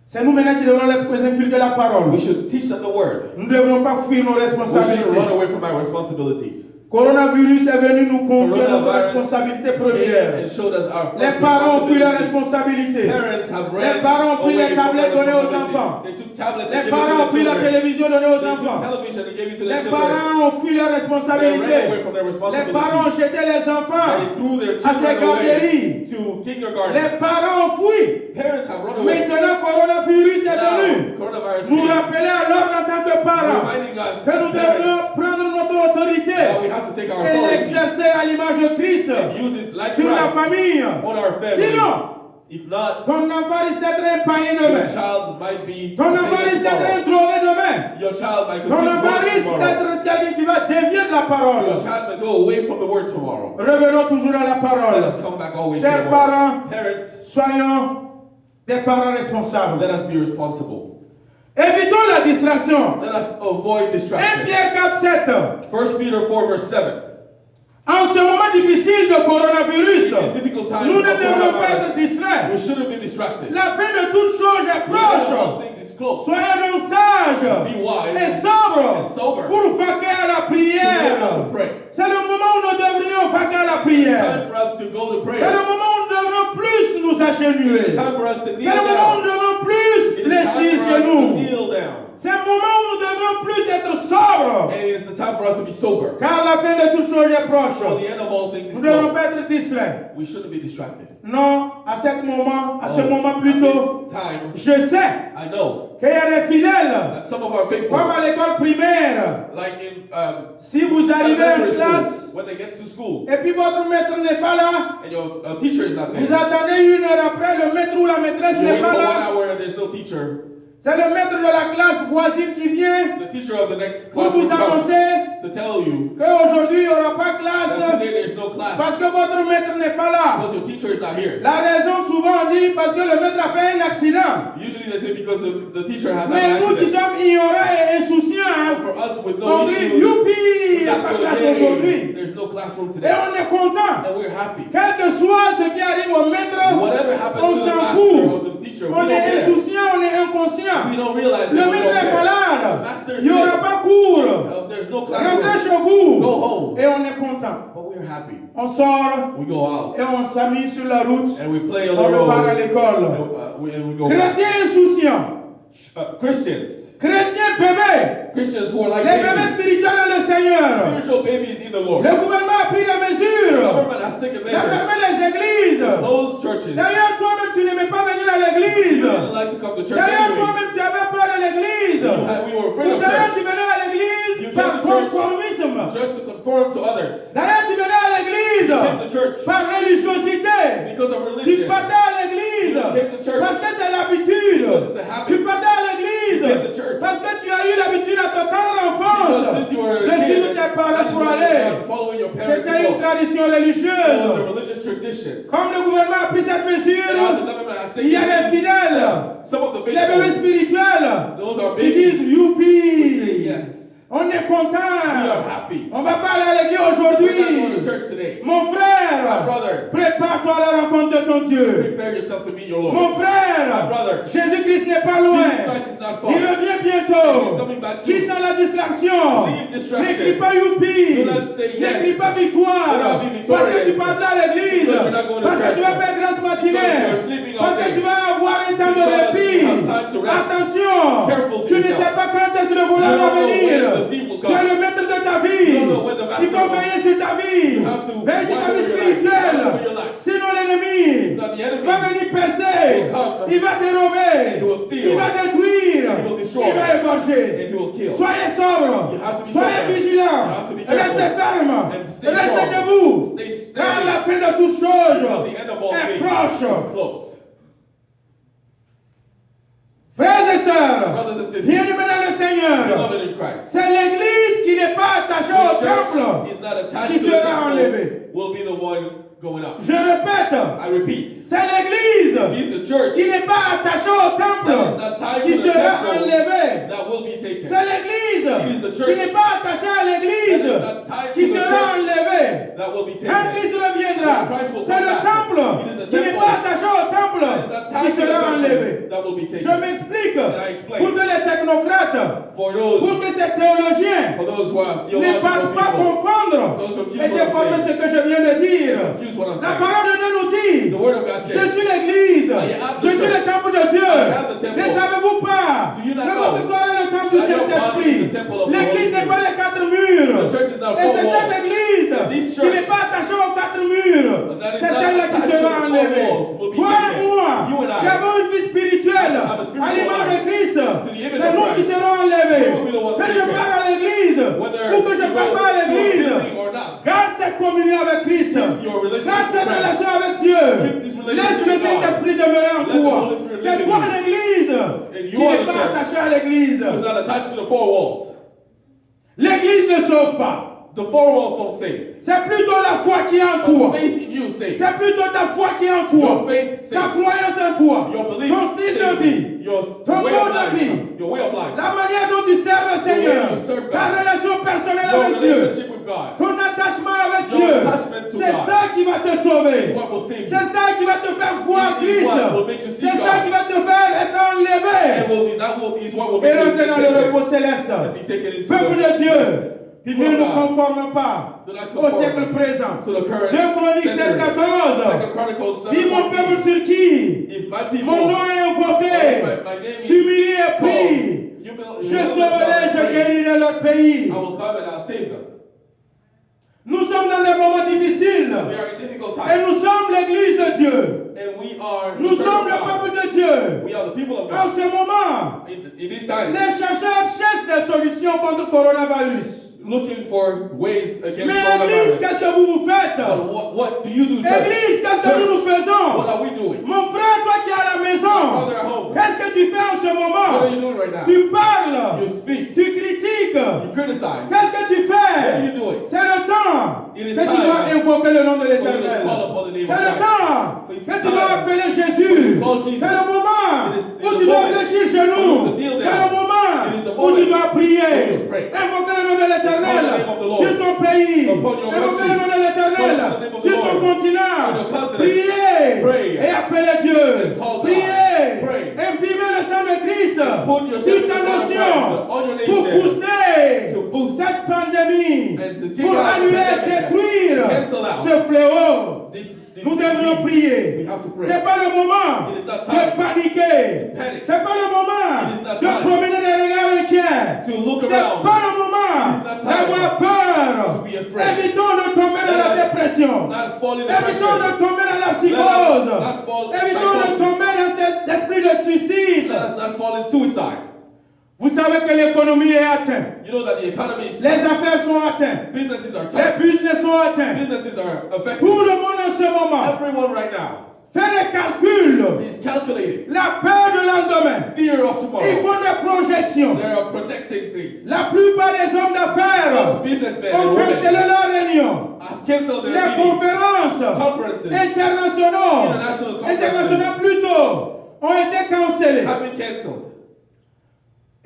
C'est nous maintenant qui devrons les inculquer la parole. We should teach them the word. Nous ne devrons pas fuir nos We shouldn't responsabilités. run away from our responsibilities. Coronavirus est venu nous confier notre Coronavirus responsabilité came première. and showed us our Les first parents ont pris leurs responsibility. responsabilités. Parents have Les ran parents ont pris away les from tablettes their données aux responsibility. enfants. They took tablets Les and gave it parents ont to pris their la children. télévision donnée aux They took enfants. television and gave it to Les their children. parents ont fui leurs They ran responsabilités. away from their Les parents ont responsibilities. jeté les enfants They threw their à ces children garderies. away to Les kindergartens. parents ont fui. Parents have run away. Maintenant, coronavirus est venu. Now, coronavirus Nous came, rappeler alors en tant que parents reminding us que nous as parents devons prendre notre autorité that we have to take our et authority l'exercer à l'image de Christ and use it like sur la Christ famille. on our family. Sinon, If not, ton enfant risque d'être un païen your demain. child might be Ton enfant risque d'être un drogué demain. Your child might Ton consume enfant drugs risque tomorrow. d'être quelqu'un qui va dévier de la Your parole. child might go away from the word tomorrow. Revenons toujours à la Let parole. us come back always to the Chers word. parents, Parents, soyons des parents responsables. let us be responsible. Évitons la distraction. Let us avoid 1 distraction. Pierre 4, 7. 1 Peter 4 verse 7. En ce moment difficile de coronavirus, These difficult times nous of ne devons pas être coronavirus, distraits. we shouldn't be distracted. La fin de toute chose est The end of all proche. things is close. Soyez donc sages Be wise et sobres and sober pour vaquer à la to be prière. able to pray. C'est le moment où nous devrions vaquer à la prière. Time for us to go to C'est le prayer. moment où nous devrons plus nous It's agenouiller. time for us to C'est kneel le moment où down. nous devrons plus It is fléchir time for chez us to nous. kneel down. C'est le moment où nous devrons plus être sobres. And it's the time for us to be sober. Car la fin de toute chose est proche. For the end of all things is Nous ne devons close. pas être distraits. We shouldn't be distracted. Non, à ce moment At plutôt, this time, je sais I know qu'il y a des fidèles, that some of our faithful, comme à l'école primaire. like in Si vous arrivez en elementary classe school, when they get to school et puis votre maître n'est pas là, and your teacher is not there, vous attendez 1 heure après, le maître ou la maîtresse you n'est wait for pas 1 là. hour and there's no teacher. C'est le maître de la classe voisine qui vient The teacher of the next pour class vous will come annoncer to tell you qu'aujourd'hui il n'y aura pas classe that today there's no class parce que votre maître n'est pas là. because your teacher is not here. La raison souvent on dit parce que le maître a fait un accident. Usually they say because the teacher has had Mais an nous qui accident. sommes ignorants et insouciants, For us with on no dit issues, youpi, il we n'y a just pas de go, classe "Yay, aujourd'hui. there's no classroom Et today. on est content. And we're happy. Quel que soit ce qui arrive au maître, Whatever happens on to the s'en master or fout. to the teacher, we On don't est care. insouciant, on est inconscient. We don't realize Le that we maître don't est care. malade. Master Il n'y aura sick. pas cours. There's no Rentrez classroom. chez vous. Go home. Et on est content. But we're happy. On sort We go out et on s'amuse sur la route. and we play on On the road. repart à l'école. And we go back. Chrétien insouciant. Christians. Chrétien bébé. Christians Christians who are like Les bébés babies, spirituels dans le Seigneur. spiritual babies in the Lord. Le gouvernement a pris des The mesures. government has taken Il a fermé measures les églises. to close churches. D'ailleurs, toi-même, tu n'aimais pas venir à You l'église. didn't like to come to church D'ailleurs, anyways. toi-même, tu avais peur de l'église. We were afraid of D'ailleurs, tu church venais à l'église You par came to church. conformisme. just to conform to others. D'ailleurs, tu venais à l'église You came to church par religiosité. because of Tu religion. partais à l'église You came to church parce que c'est l'habitude. because it's a habit. Tu partais à l'église You came to church parce que tu as eu l'habitude à ta tendre Because enfance since you were a de suivre kid, tes parents that is pour why aller. you are following your parents to C'était une go. tradition It was a religieuse. religious tradition. Comme le gouvernement a pris cette And as the mesure, government has il y a taken des these fidèles, steps, some of the les bébés faithful, spirituels, those are qui babies, disent say youpi. yes. On est We are content. happy. On va pas aller à l'église We're not going to aujourd'hui. church today. Mon My frère, brother, prépare-toi à la rencontre de ton Dieu. prepare yourself to meet your Lord. Mon frère, My brother, Jésus-Christ n'est pas loin. Jesus Christ is not far. Il revient He's bientôt. coming back soon. Quitte dans la distraction. Leave distraction. N'écris pas youpi. Do not say yes. N'écris pas Do victoire. not be victorious. Parce que tu parles à l'église. Because you're not going to Parce que church. tu vas faire grâce matinée. Because you're sleeping all Parce que day. tu vas avoir un temps de Because répit. you have time to rest. Attention. Careful to Tu ne yourself. sais pas quand est-ce que le voleur You va don't know venir. when the thief will Tu es come. le maître de ta vie. You don't know when the master Il faut will. veiller sur ta vie. You have to Veille sur ta watch vie over your life. spirituelle. Watch over your life. Sinon l'ennemi Not the enemy. va venir percer. will come. Il va dérober. He will steal. Il va détruire. He will destroy. Il va égorger. And he will kill. Soyez sobre. You have to be Soyez sober. vigilants. You have to be careful. Restez ferme. And stay Restez strong. debout. Stay steady. Car la fin de toutes choses Because the end of all est things proche. is close. Frères et sœurs, Brothers and sisters, bien-aimés dans le Seigneur, beloved in Christ, c'est l'église qui n'est pas attachée au the temple church is not attached qui to the sera temple, enlevée. will be the one going up. Je répète, I repeat, c'est l'église it is the church qui n'est pas attachée au temple that is not tied qui to the sera temple enlevée. that will be taken. C'est l'église It is the church qui n'est pas attachée à l'église that is not tied qui to the sera church enlevée. that will be Quand taken. Christ reviendra, Christ will c'est come le back. temple It is the qui n'est temple pas attaché au temple That is not qui tied to the sera enlevé. temple that will be Je taken. m'explique And I explain. pour que les technocrates, For those, pour que ces théologiens for those who are ne theological partent pas people, confondre don't confuse et what I'm déformer saying. ce que je viens de dire. Confuse what I'm La saying. parole de Dieu nous dit, The word of God je says, suis l'église, I am the je suis le church. temple de Dieu. I am the temple. Ne savez-vous pas Do you not que know votre corps est le temple du that your body is Saint-Esprit? the temple of the L'église Holy n'est pas Spirit? les quatre murs. The church is not Et four c'est cette walls. église This qui church n'est pas attachée aux quatre murs. And that is C'est not celle-là qui attached to sera the four enlevée. walls, will be Toi et taken. moi, You and I qui avons une vie spirituelle have a spiritual à l'image de life Christ, to the image c'est of nous qui Christ. serons enlevés. We will be the ones Que je taken. parle à l'église whether ou que je you parle go pas à to a l'église. building or not. Garde cette communion avec Christ. Keep your relationship Garde cette with Christ. relation avec Dieu. Keep this relationship Laisse le with God. Saint-Esprit demeurer en Let the toi. Holy Spirit C'est live in toi you. l'église you qui are n'est the pas church. attaché à l'église. It is not attached to the four walls. L'église ne sauve pas. The four walls don't save. C'est plutôt la foi qui est en toi. But faith in you saves. C'est plutôt ta foi qui est en toi. Your faith Ta saves. croyance en toi. Your belief Ton style de saves vie. you. Your Ton way mode of de life. vie. Your way of life. La manière dont tu sers le Seigneur. you serve God. Ta relation personnelle Your avec Dieu. relationship with God. Ton attachement avec Your Dieu. attachment to C'est God. ça qui va te sauver. Is what will save you. C'est ça qui va te faire voir It is Christ. what will make you see C'est ça God. qui va te faire être enlevé. Is what will Et make you rentrer dans le taken repos céleste. and be taken into Peuple the de Dieu, rest. ne People of nous God, conformons pas do not au conform siècle présent. to the current 2 Chroniques century. 7:14. 2 Chronicles Si mon peuple 7:14. sur qui If my people mon nom est invoqué, my name is s'humilie et prie, called, je sauverai, je guérirai leur pays. I will come and I'll save them. Nous sommes dans des moments difficiles We are in difficult et times. nous sommes l'église de Dieu. And we are the Nous church sommes of le God. peuple de Dieu. We are the people of En God. ce moment, In this time, les chercheurs cherchent des solutions contre le coronavirus. looking for ways against Mais Église, coronavirus. qu'est-ce que vous faites? But what do you do, church? Église, qu'est-ce que Church, nous faisons? what are we doing? Mon frère, toi qui es à la maison, Father at home, qu'est-ce que tu fais en ce what are moment? you doing right now? Tu parles, You speak, tu critiques. you criticize. Qu'est-ce que tu What are fais? you doing? C'est le temps It is que tu time dois invoquer le nom de for you l'Éternel. to call upon the name C'est of le Christ. temps It's que tu time dois appeler Jésus. call Jesus. C'est le moment It is où the tu dois moment fléchir for genoux. you to kneel C'est down. le moment It is the où tu moment dois prier. for you to pray. Invoquer le nom de l'Éternel Call the name of the Lord. sur ton pays. Upon your Invoquer country. le nom de l'Éternel Call the name of the sur ton Lord. continent. On your continent. Prier Pray. et appeler Dieu. And call God. Prier. Pray. Imprimer le sang de Christ Put your sur ta blood of nation Christ on your pour nation. booster To boost cette pandémie, and to kick pour out the annuler et pandemic. détruire Cancel out ce fléau. This Nous devons prier. We have to pray. C'est pas le moment It is not de time paniquer. panic. C'est pas le moment It is not de time promener des regards inquiets. regarder. to look C'est around. pas le moment It's not time d'avoir peur. to be afraid. Évitons de tomber dans la Let us dépression. not fall in Évitons de depression. tomber dans la Let us psychose. not fall in Évitons de psychosis. tomber dans cet esprit de suicide. Let us not fall in suicide. Vous savez que l'économie est atteinte. You know that the economy is Les affaires sont atteintes. businesses are Les touched. business sont atteints. Businesses are Tout affected. le monde en ce moment Everyone right now fait des calculs. is calculating. La peur de lendemain. Fear of Ils tomorrow. font des projections. They are projecting things. La plupart des hommes d'affaires Those businessmen and ont cancellé women leurs réunions. have canceled their Les meetings. conférences Conferences internationaux, International conferences. internationales plutôt, ont été cancellées. have been canceled.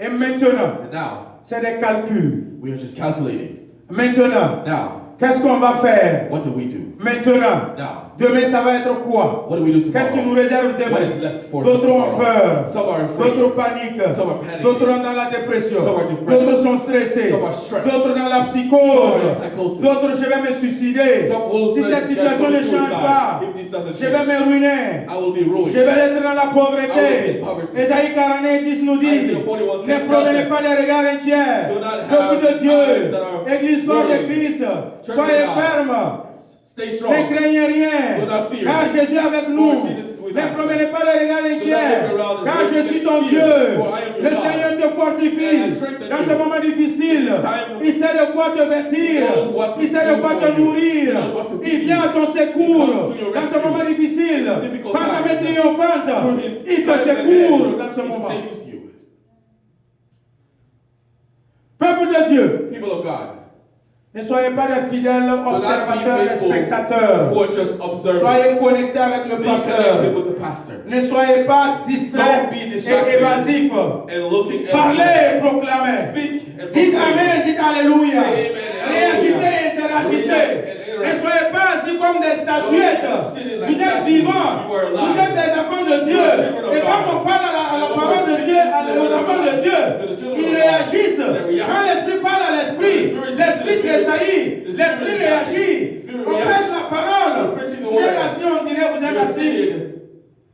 Et maintenant, And now c'est des calculs. we are just calculating. Maintenant, Now, qu'est-ce qu'on va faire? what do we do? Maintenant, Now, demain ça va être quoi? what do we do Qu'est-ce qui nous tomorrow? réserve What demain? is left for us D'autres ont tomorrow? peur, Some are afraid. d'autres paniquent, Some are panicking. d'autres rentrent dans la dépression, Some are depressed. d'autres sont stressés, Some are stressed. d'autres dans la Some psychose, are in psychosis. d'autres je vais me suicider. Some will Si say cette they situation commit ne change suicide. pas, If this doesn't je vais change, me ruiner. I will be ruined. Je vais être dans la I will pauvreté. be in poverty. Ésaïe 41:10 nous dit, Isaiah 41:10 ne promenez tells us, pas les regards inquiets. do not have Peuple de eyes Dieu, that are Église corps de worried. Christ, Church soyez of God. fermes. Stay strong. Ne craignez rien, Do not fear. car Jésus est avec nous. For Jesus is with Ne us. promenez pas les regards inquiets, look around and car je look suis at ton fear, Dieu. for I am your Le God. Seigneur te fortifie And I strengthen dans you. ce moment difficile. In this time, Il sait de quoi te vêtir, He knows what to il sait de do quoi for te you. nourrir. He knows what to Il feed vient à ton He secours comes to your dans ce rescue. moment difficile. These difficult Par sa times. main triomphante, Through his il te strength and secourt hand, dans ce He moment. saves you. Peuple de Dieu, People of God, ne soyez pas des fidèles do not be observateurs et faithful spectateurs. who are just observing. Soyez connectés avec le Be connected pasteur. with the pastor. Ne soyez pas distraits Don't be et distracted évasifs. and looking Parlez elsewhere. et proclamez. Speak and Dites proclaim. Amen, dites Alléluia. Say amen, Réagissez hallelujah. et interagissez. React and Ne interact. soyez pas assis comme des statuettes. Don't sit like Vous êtes statues. vivants. You are alive. Vous êtes des enfants de Dieu. You are children of Et quand God. on parle à la And parole when de we Dieu, speak to the aux word of enfants de God, Dieu, to the children ils of God, réagissent. they react. Quand l'Esprit parle à l'Esprit, When the Spirit l'Esprit speaks to the tressaillit. Spirit, the L'Esprit Spirit réagit. reacts. The Spirit On reacts. prêche la parole. We're preaching the Vous êtes word. assis, on dirait vous êtes You're assis seated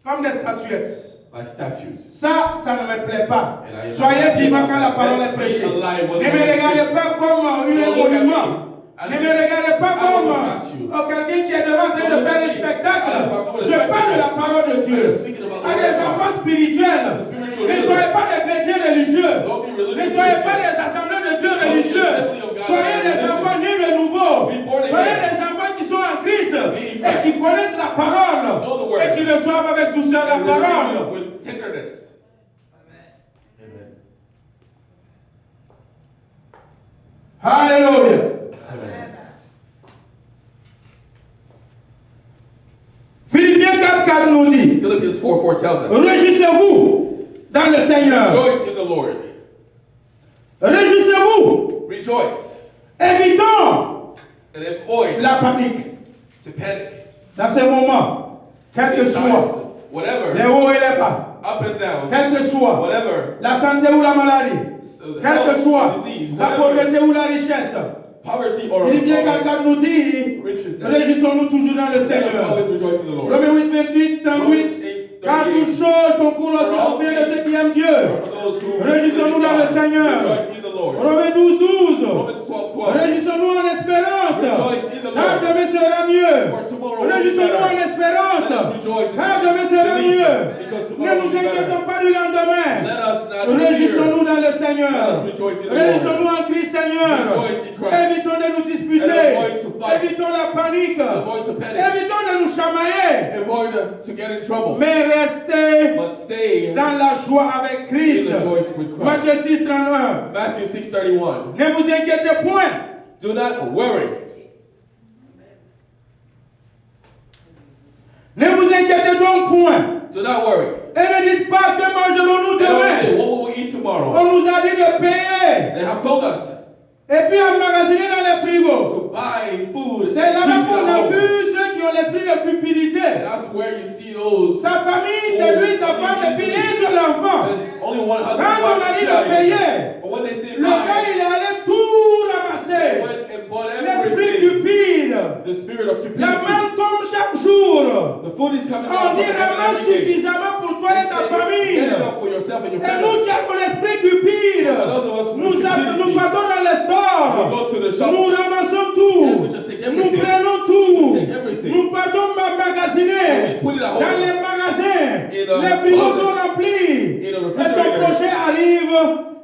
comme des statuettes. like statues. Ça ne me plaît pas. And I- Soyez vivants quand la parole est Let's prêchée. be alive when Ne the me word is regardez preached. pas comme un Don't look at monument. me as Ne if me regardez pas I comme was a statue. quelqu'un qui est devant en train de Don't faire look des at me spectacles. as if I'm doing a Je parle de la spectacle. parole de Dieu. I'm speaking about the À word des of God. enfants spirituels. To spiritual Ne children. soyez pas des chrétiens religieux. Don't be religious Ne soyez pas Christians. des assemblées de Dieu Don't be religieux. assembly of God Soyez des religious. enfants nés de nouveau. Be born again. Soyez des enfants qui sont en Christ Be in et Christ. qui connaissent la parole Know the word. et qui reçoivent avec douceur la And receive parole. it with tenderness. Amen. Alléluia. Amen. Philippiens 4:4 nous dit, Philippians 4:4 tells us, réjouissez-vous dans le Seigneur. rejoice in the Lord. Réjouissez-vous. Rejoice. Évitons And avoid la panique to panic. dans ces moments, quel que These soit times, whatever, les hauts et les bas, up and down, quel que soit whatever, la santé ou la maladie, so the quel que health, soit disease, la whatever, pauvreté ou la richesse. poverty or Philippiens 4:4 nous dit, riches, réjouissons-nous toujours dans le let us Seigneur. always rejoice in the Lord. Romains 8:28, 38, car toutes choses concourent au sein bien de ceux qui aiment Dieu. For those who Réjouissons-nous dans le Seigneur. rejoice in the Lord. Romains 12:12. Romans 12:12. Réjouissons-nous en espérance. Rejoice in the Car Lord. demain sera mieux. For tomorrow will be Réjouissons-nous en better. espérance. Let us rejoice in Car the demain sera belief, mieux. because Ne tomorrow nous will be better. inquiétons pas du lendemain. Let us not Réjouissons-nous fear. dans le Seigneur. Let us rejoice in the Réjouissons-nous en Christ Seigneur. Rejoice in Christ. Évitons de nous disputer. And avoid to fight. Évitons la panique. Avoid to panic. Évitons de nous chamailler. Avoid to get in trouble. Mais restez But stay dans la joie avec Christ. in the joy with Christ. Matthieu 6:31. Matthew 6:31. Ne vous inquiétez point. Do not worry. Ne vous inquiétez donc point. Do not worry. Et ne dites pas que mangerons-nous They don't say, demain. what will we eat tomorrow? On nous a dit de payer. They have told us Et puis emmagasiner dans les frigos. to buy food. C'est là-bas keep it qu'on at a home. vu ceux qui ont l'esprit de cupidité. And that's where you see those. Sa famille, c'est lui, sa femme et puis un seul enfant. There's only one husband, Quand on a wife, dit and de child. payer, But when they say le gars buy, il est allé tout they ramasser. went and bought L'esprit everything. cupide. The spirit of La stupidity. main tombe chaque jour. The food is coming On out dit from heaven ramasse every day. suffisamment pour toi et ta Get famille. enough for yourself and your Et family. nous qui avons l'esprit cupide, For those of us who nous nous see. partons dans les stores. We go to the shops. Nous ramassons And tout. we just take Nous everything. prenons tout. We take everything. Nous partons magasiner. And we put it at home. Dans les magasins, In the les frigos closets. sont remplis. In the Et ton refrigerators. prochain arrive,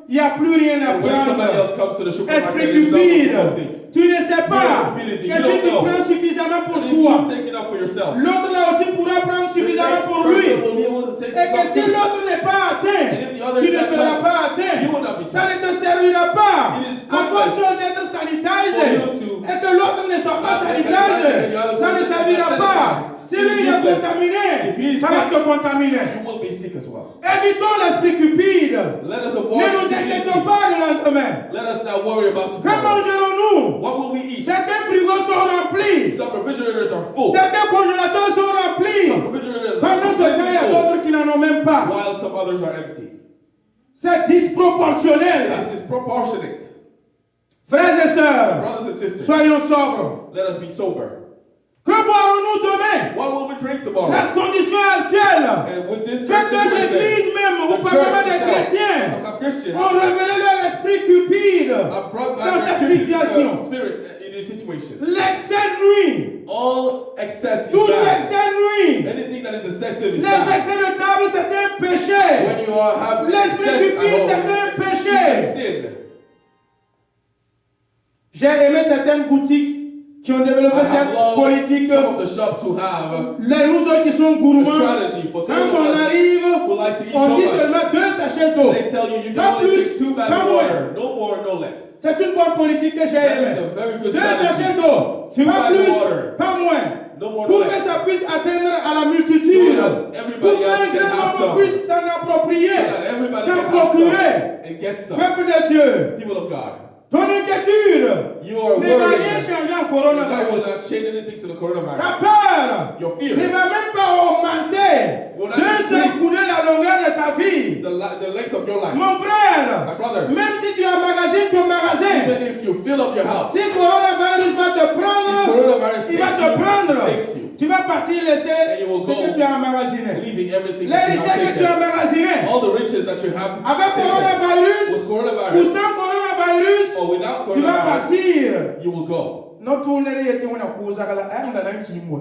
il n'y a plus rien à And when somebody prendre. else comes to the supermarket, Esprit there's nothing cupide, wrong with things. tu ne sais pas stupidity, que you si don't tu know. prends suffisamment pour And if toi, you take it up for yourself, l'autre là aussi pourra prendre the suffisamment next pour person lui. will be able to take Et que some si too. l'autre n'est pas atteint, And if the other tu is ne not seras touched, pas atteint. you will not be Ça ne touched. te servira pas It is à quoi pointless seul d'être sanitizé for you to et que l'autre ne soit pas not be sanitizé. sanitized and the other Ça ne person is servira not pas. sanitized. Si It lui is il est useless. contaminé, If he is ça va sick, te contaminer. you will be sick as well. Évitons l'esprit cupide. Let us Ne avoid nous inquiétons stupidity. pas de lendemain. Let us not worry about Que tomorrow. mangerons-nous? What will we eat? Certains frigos sont remplis. Some refrigerators are full. Certains congélateurs sont remplis. Some refrigerators are Pendant ce temps, il y a completely full, d'autres qui n'en ont même pas. while some others are empty. C'est disproportionnel. It is disproportionate. Frères et sœurs, Brothers and sisters, soyons sobres. let us be sober. Que boirons-nous demain? What will we drink tomorrow? La condition actuelle. And with this Faites current de situation, l'église même, the vous parlez church des itself, chrétiens. some Christians, On révélait leur esprit cupide are brought dans back cette their situation. spirits in this situation. L'excès nuit. All excess is Tout bad. excès nuit. Anything that is excessive is Les bad. excès de table, c'est un péché. When you have L'esprit excess at cupide, home, c'est un it's a péché. sin. J'ai aimé certaines boutiques qui ont développé I cette have loved politique. some of the shops who have Les nous autres qui sont the gourmands, strategy for quand those on of us arrive, who like to eat on so dit much. seulement 2 sachets d'eau. They tell you Pas can only plus, take 2 bags pas of moins. water, no more, no less. C'est une bonne politique que j'ai That is aimée. a very good 2 sachets strategy. d'eau, 2 pas bags of plus, water. pas moins. No more, no Pour que less. ça puisse atteindre à la multitude. So that everybody Pour qu'un else can grand have nombre some. puisse s'en approprier, So that everybody s'en can have procurer. some and get some. Peuple de Dieu, People of God, ton inquiétude you are ne va worried. rien changer en God will coronavirus. not change anything to the Ta coronavirus. peur Your fear ne va même pas augmenter will not d'un seul increase coup de la longueur de ta vie. The length of your life. Mon frère, My brother, même si tu emmagasines ton magasin, even if you fill up your house, si coronavirus va te if prendre, coronavirus il va takes te you, prendre. takes you, Tu vas partir laisser you will ce go que tu as emmagasiné. leaving everything Les that you richesses have que tu as taken, emmagasinées, all the riches that you have avec taken, coronavirus with ou coronavirus sans coronavirus, or without tu vas coronavirus, partir. you will go. No tournée était une cause à la haine dans un qui moi.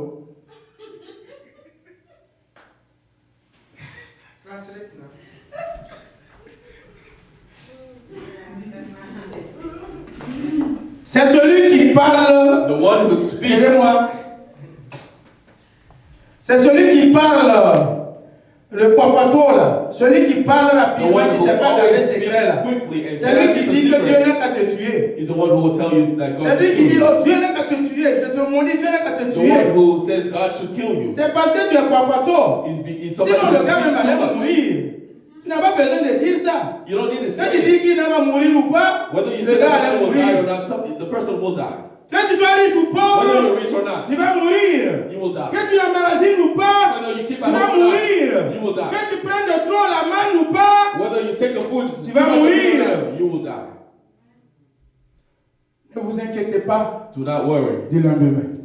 C'est celui qui parle. The one who speaks, Aidez-moi. C'est celui qui parle. Le papato là. Celui qui parle the rapidement, one il ne who sait pas always garder speaks secret là. quickly and C'est lui cannot qui keep a dit que Dieu secret, n'a qu'à te tuer. is the one who will tell you that God C'est lui should qui kill dit you. oh Dieu n'a qu'à te tuer. Je te maudis, Dieu n'a qu'à te The one tuer. who says God should kill you C'est parce que tu es papato. is somebody Sinon who le gars même speaks allait too much. mourir. Tu n'as pas besoin de dire ça. You don't need to Quand say tu it. dis qu'il va mourir ou pas, Whether you le say gars that allait someone will die or mourir. not, the person will die. Que tu sois riche ou Whether pauvre, you're rich or not, tu vas mourir. you will die. Que tu emmagasines ou pas, Whether you keep tu at vas home or mourir. not, you will die. Que tu prennes de trop la manne ou pas, Whether you take the food, Tu too vas much or mourir. not, you will die. ne vous inquiétez pas Do not worry du lendemain.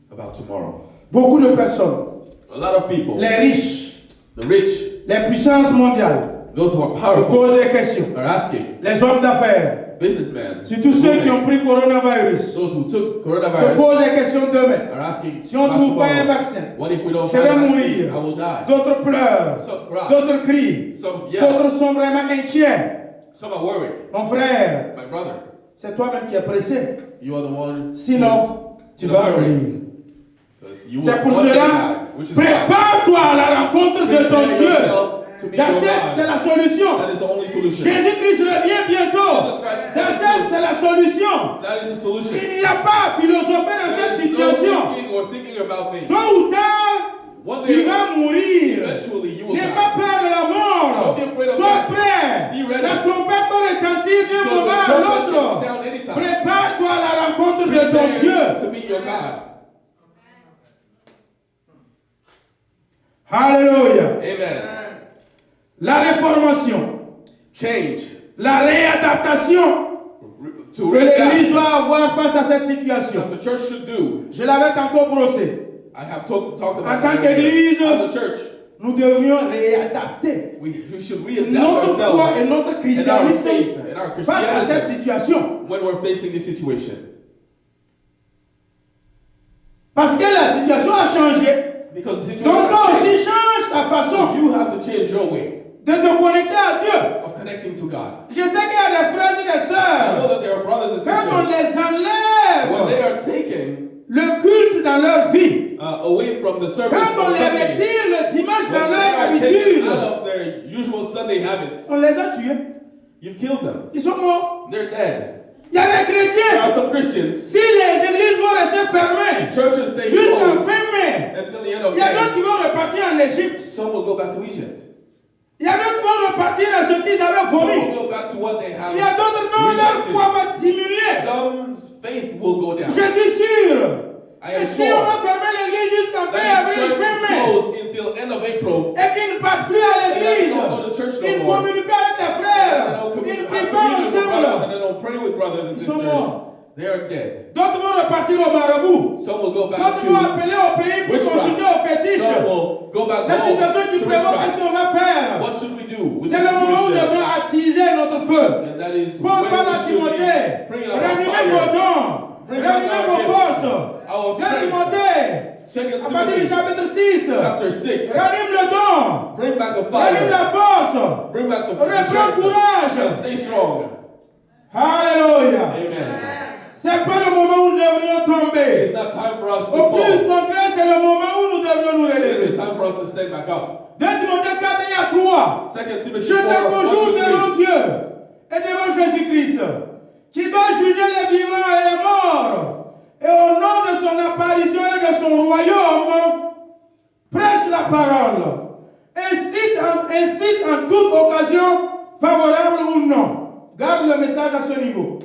about tomorrow. Beaucoup de personnes, A lot of people, les riches, the rich, les puissances mondiales, those who are se powerful, posent des questions. are asking, Les hommes d'affaires, businessmen, surtout ceux qui ont pris coronavirus, those who took se coronavirus, posent des questions demain. are asking, Si on ne about trouve pas un tomorrow. vaccin, What if we don't je find a vais vaccine? mourir. I will die. D'autres pleurent, Some cry. d'autres crient, Some yell. d'autres sont vraiment inquiets. Some are worried. Mon frère, My brother, c'est toi-même qui es pressé. you are the one Sinon, tu in a vas hurry. mourir. Because you C'est will pour one day cela, die, which is why. prépare-toi à la rencontre de ton Prepare Dieu. yourself to meet Dans your cette, c'est God. la solution. That is the only solution. Jésus-Christ revient bientôt. Jesus Christ is Dans coming cette, soon. c'est la solution. That is the solution. Il n'y a pas à philosopher dans cette There is no situation. thinking or thinking about things. Tôt ou tard, One tu day, vas mourir. eventually, you will N'aie die. pas peur de la mort. Don't be afraid of Sois death. prêt. Be ready. La trompette peut retentir d'un Because moment the à trumpet l'autre. can sound anytime. Prépare-toi à la rencontre de ton Prepare Dieu. to meet your God. Alléluia. Amen. La réformation, Change. la réadaptation To que l'Église readapt. doit avoir face à cette situation. What the church should do. Je l'avais tantôt brossé. I have talked about En tant that qu'Église, as a church. nous devrions réadapter We should readapt notre foi ourselves et notre and our christianisme faith and our face à cette Christianity situation. when we're facing this situation. Parce que la situation a changé. Because the situation Donc toi has aussi changed. change ta façon You have to change your way de te connecter à Dieu. of connecting to God. Je sais qu'il y a des frères et des I know sœurs, that there are brothers and quand on sisters, les when they enlève are taken le culte dans leur vie, away from the service quand on on les Sunday, retire le dimanche when dans they leur are taken habitude, out of their usual Sunday habits, on les a tués. you've killed them. Ils sont morts. They're dead. Il y a des There are chrétiens, some Christians, si les églises vont rester fermées churches stay jusqu'en closed fin mai, until the end of il y a d'autres May. qui vont repartir en Égypte. Some will go back to Egypt. Il y a d'autres qui vont repartir à ce qu'ils avaient Some vomi. will go back to what they have Il y a d'autres dont leur rejected. foi va diminuer. Some's faith will go down. Je suis sûr. I am Et si on sure va fermer l'église jusqu'en fin that if avril, church fin is mai, closed until end of April, et qu'ils ne partent plus à l'église, don't go to church no ils ne more, communient pas avec les and frères, they don't ils ne have prient pas communion with brothers, and ensemble. they don't pray with brothers and Ils sont sisters, morts. they are dead. D'autres vont repartir au marabout. Some will go back D'autres vont to appeler au pays pour witchcraft. consulter aux fétiches. Some will go back La home situation qui to prévoit, qu'est-ce witchcraft. qu'on va faire? What should we do with C'est this le moment où nous situation? devrons attiser notre feu. And that is Paul when parle we à should Timothée, be bringing up our réunissez vos fire. dons, Bring back réunissez our vos gifts, forces. our Dans strength. Timothée, Second à partir du Timothy chapitre 6, chapter 6. ranime le don, Bring back the ranime la fire. force, Bring back the reprends strength. courage. And stay strong. Alléluia. Amen. C'est pas le moment où nous devrions tomber. It's not time for us to Au plus fall. contraire, c'est le moment où nous devrions nous It's relever. time for us to stand back up. 2 Timothée 4 et à 3. Second Timothy Je 4, te 1 conjure to 3. devant Dieu et devant Jésus-Christ, qui doit juger les vivants et les morts, et au nom de son apparition et de son royaume, prêche la parole, insiste en toute occasion, favorable ou non. Garde le message à ce niveau.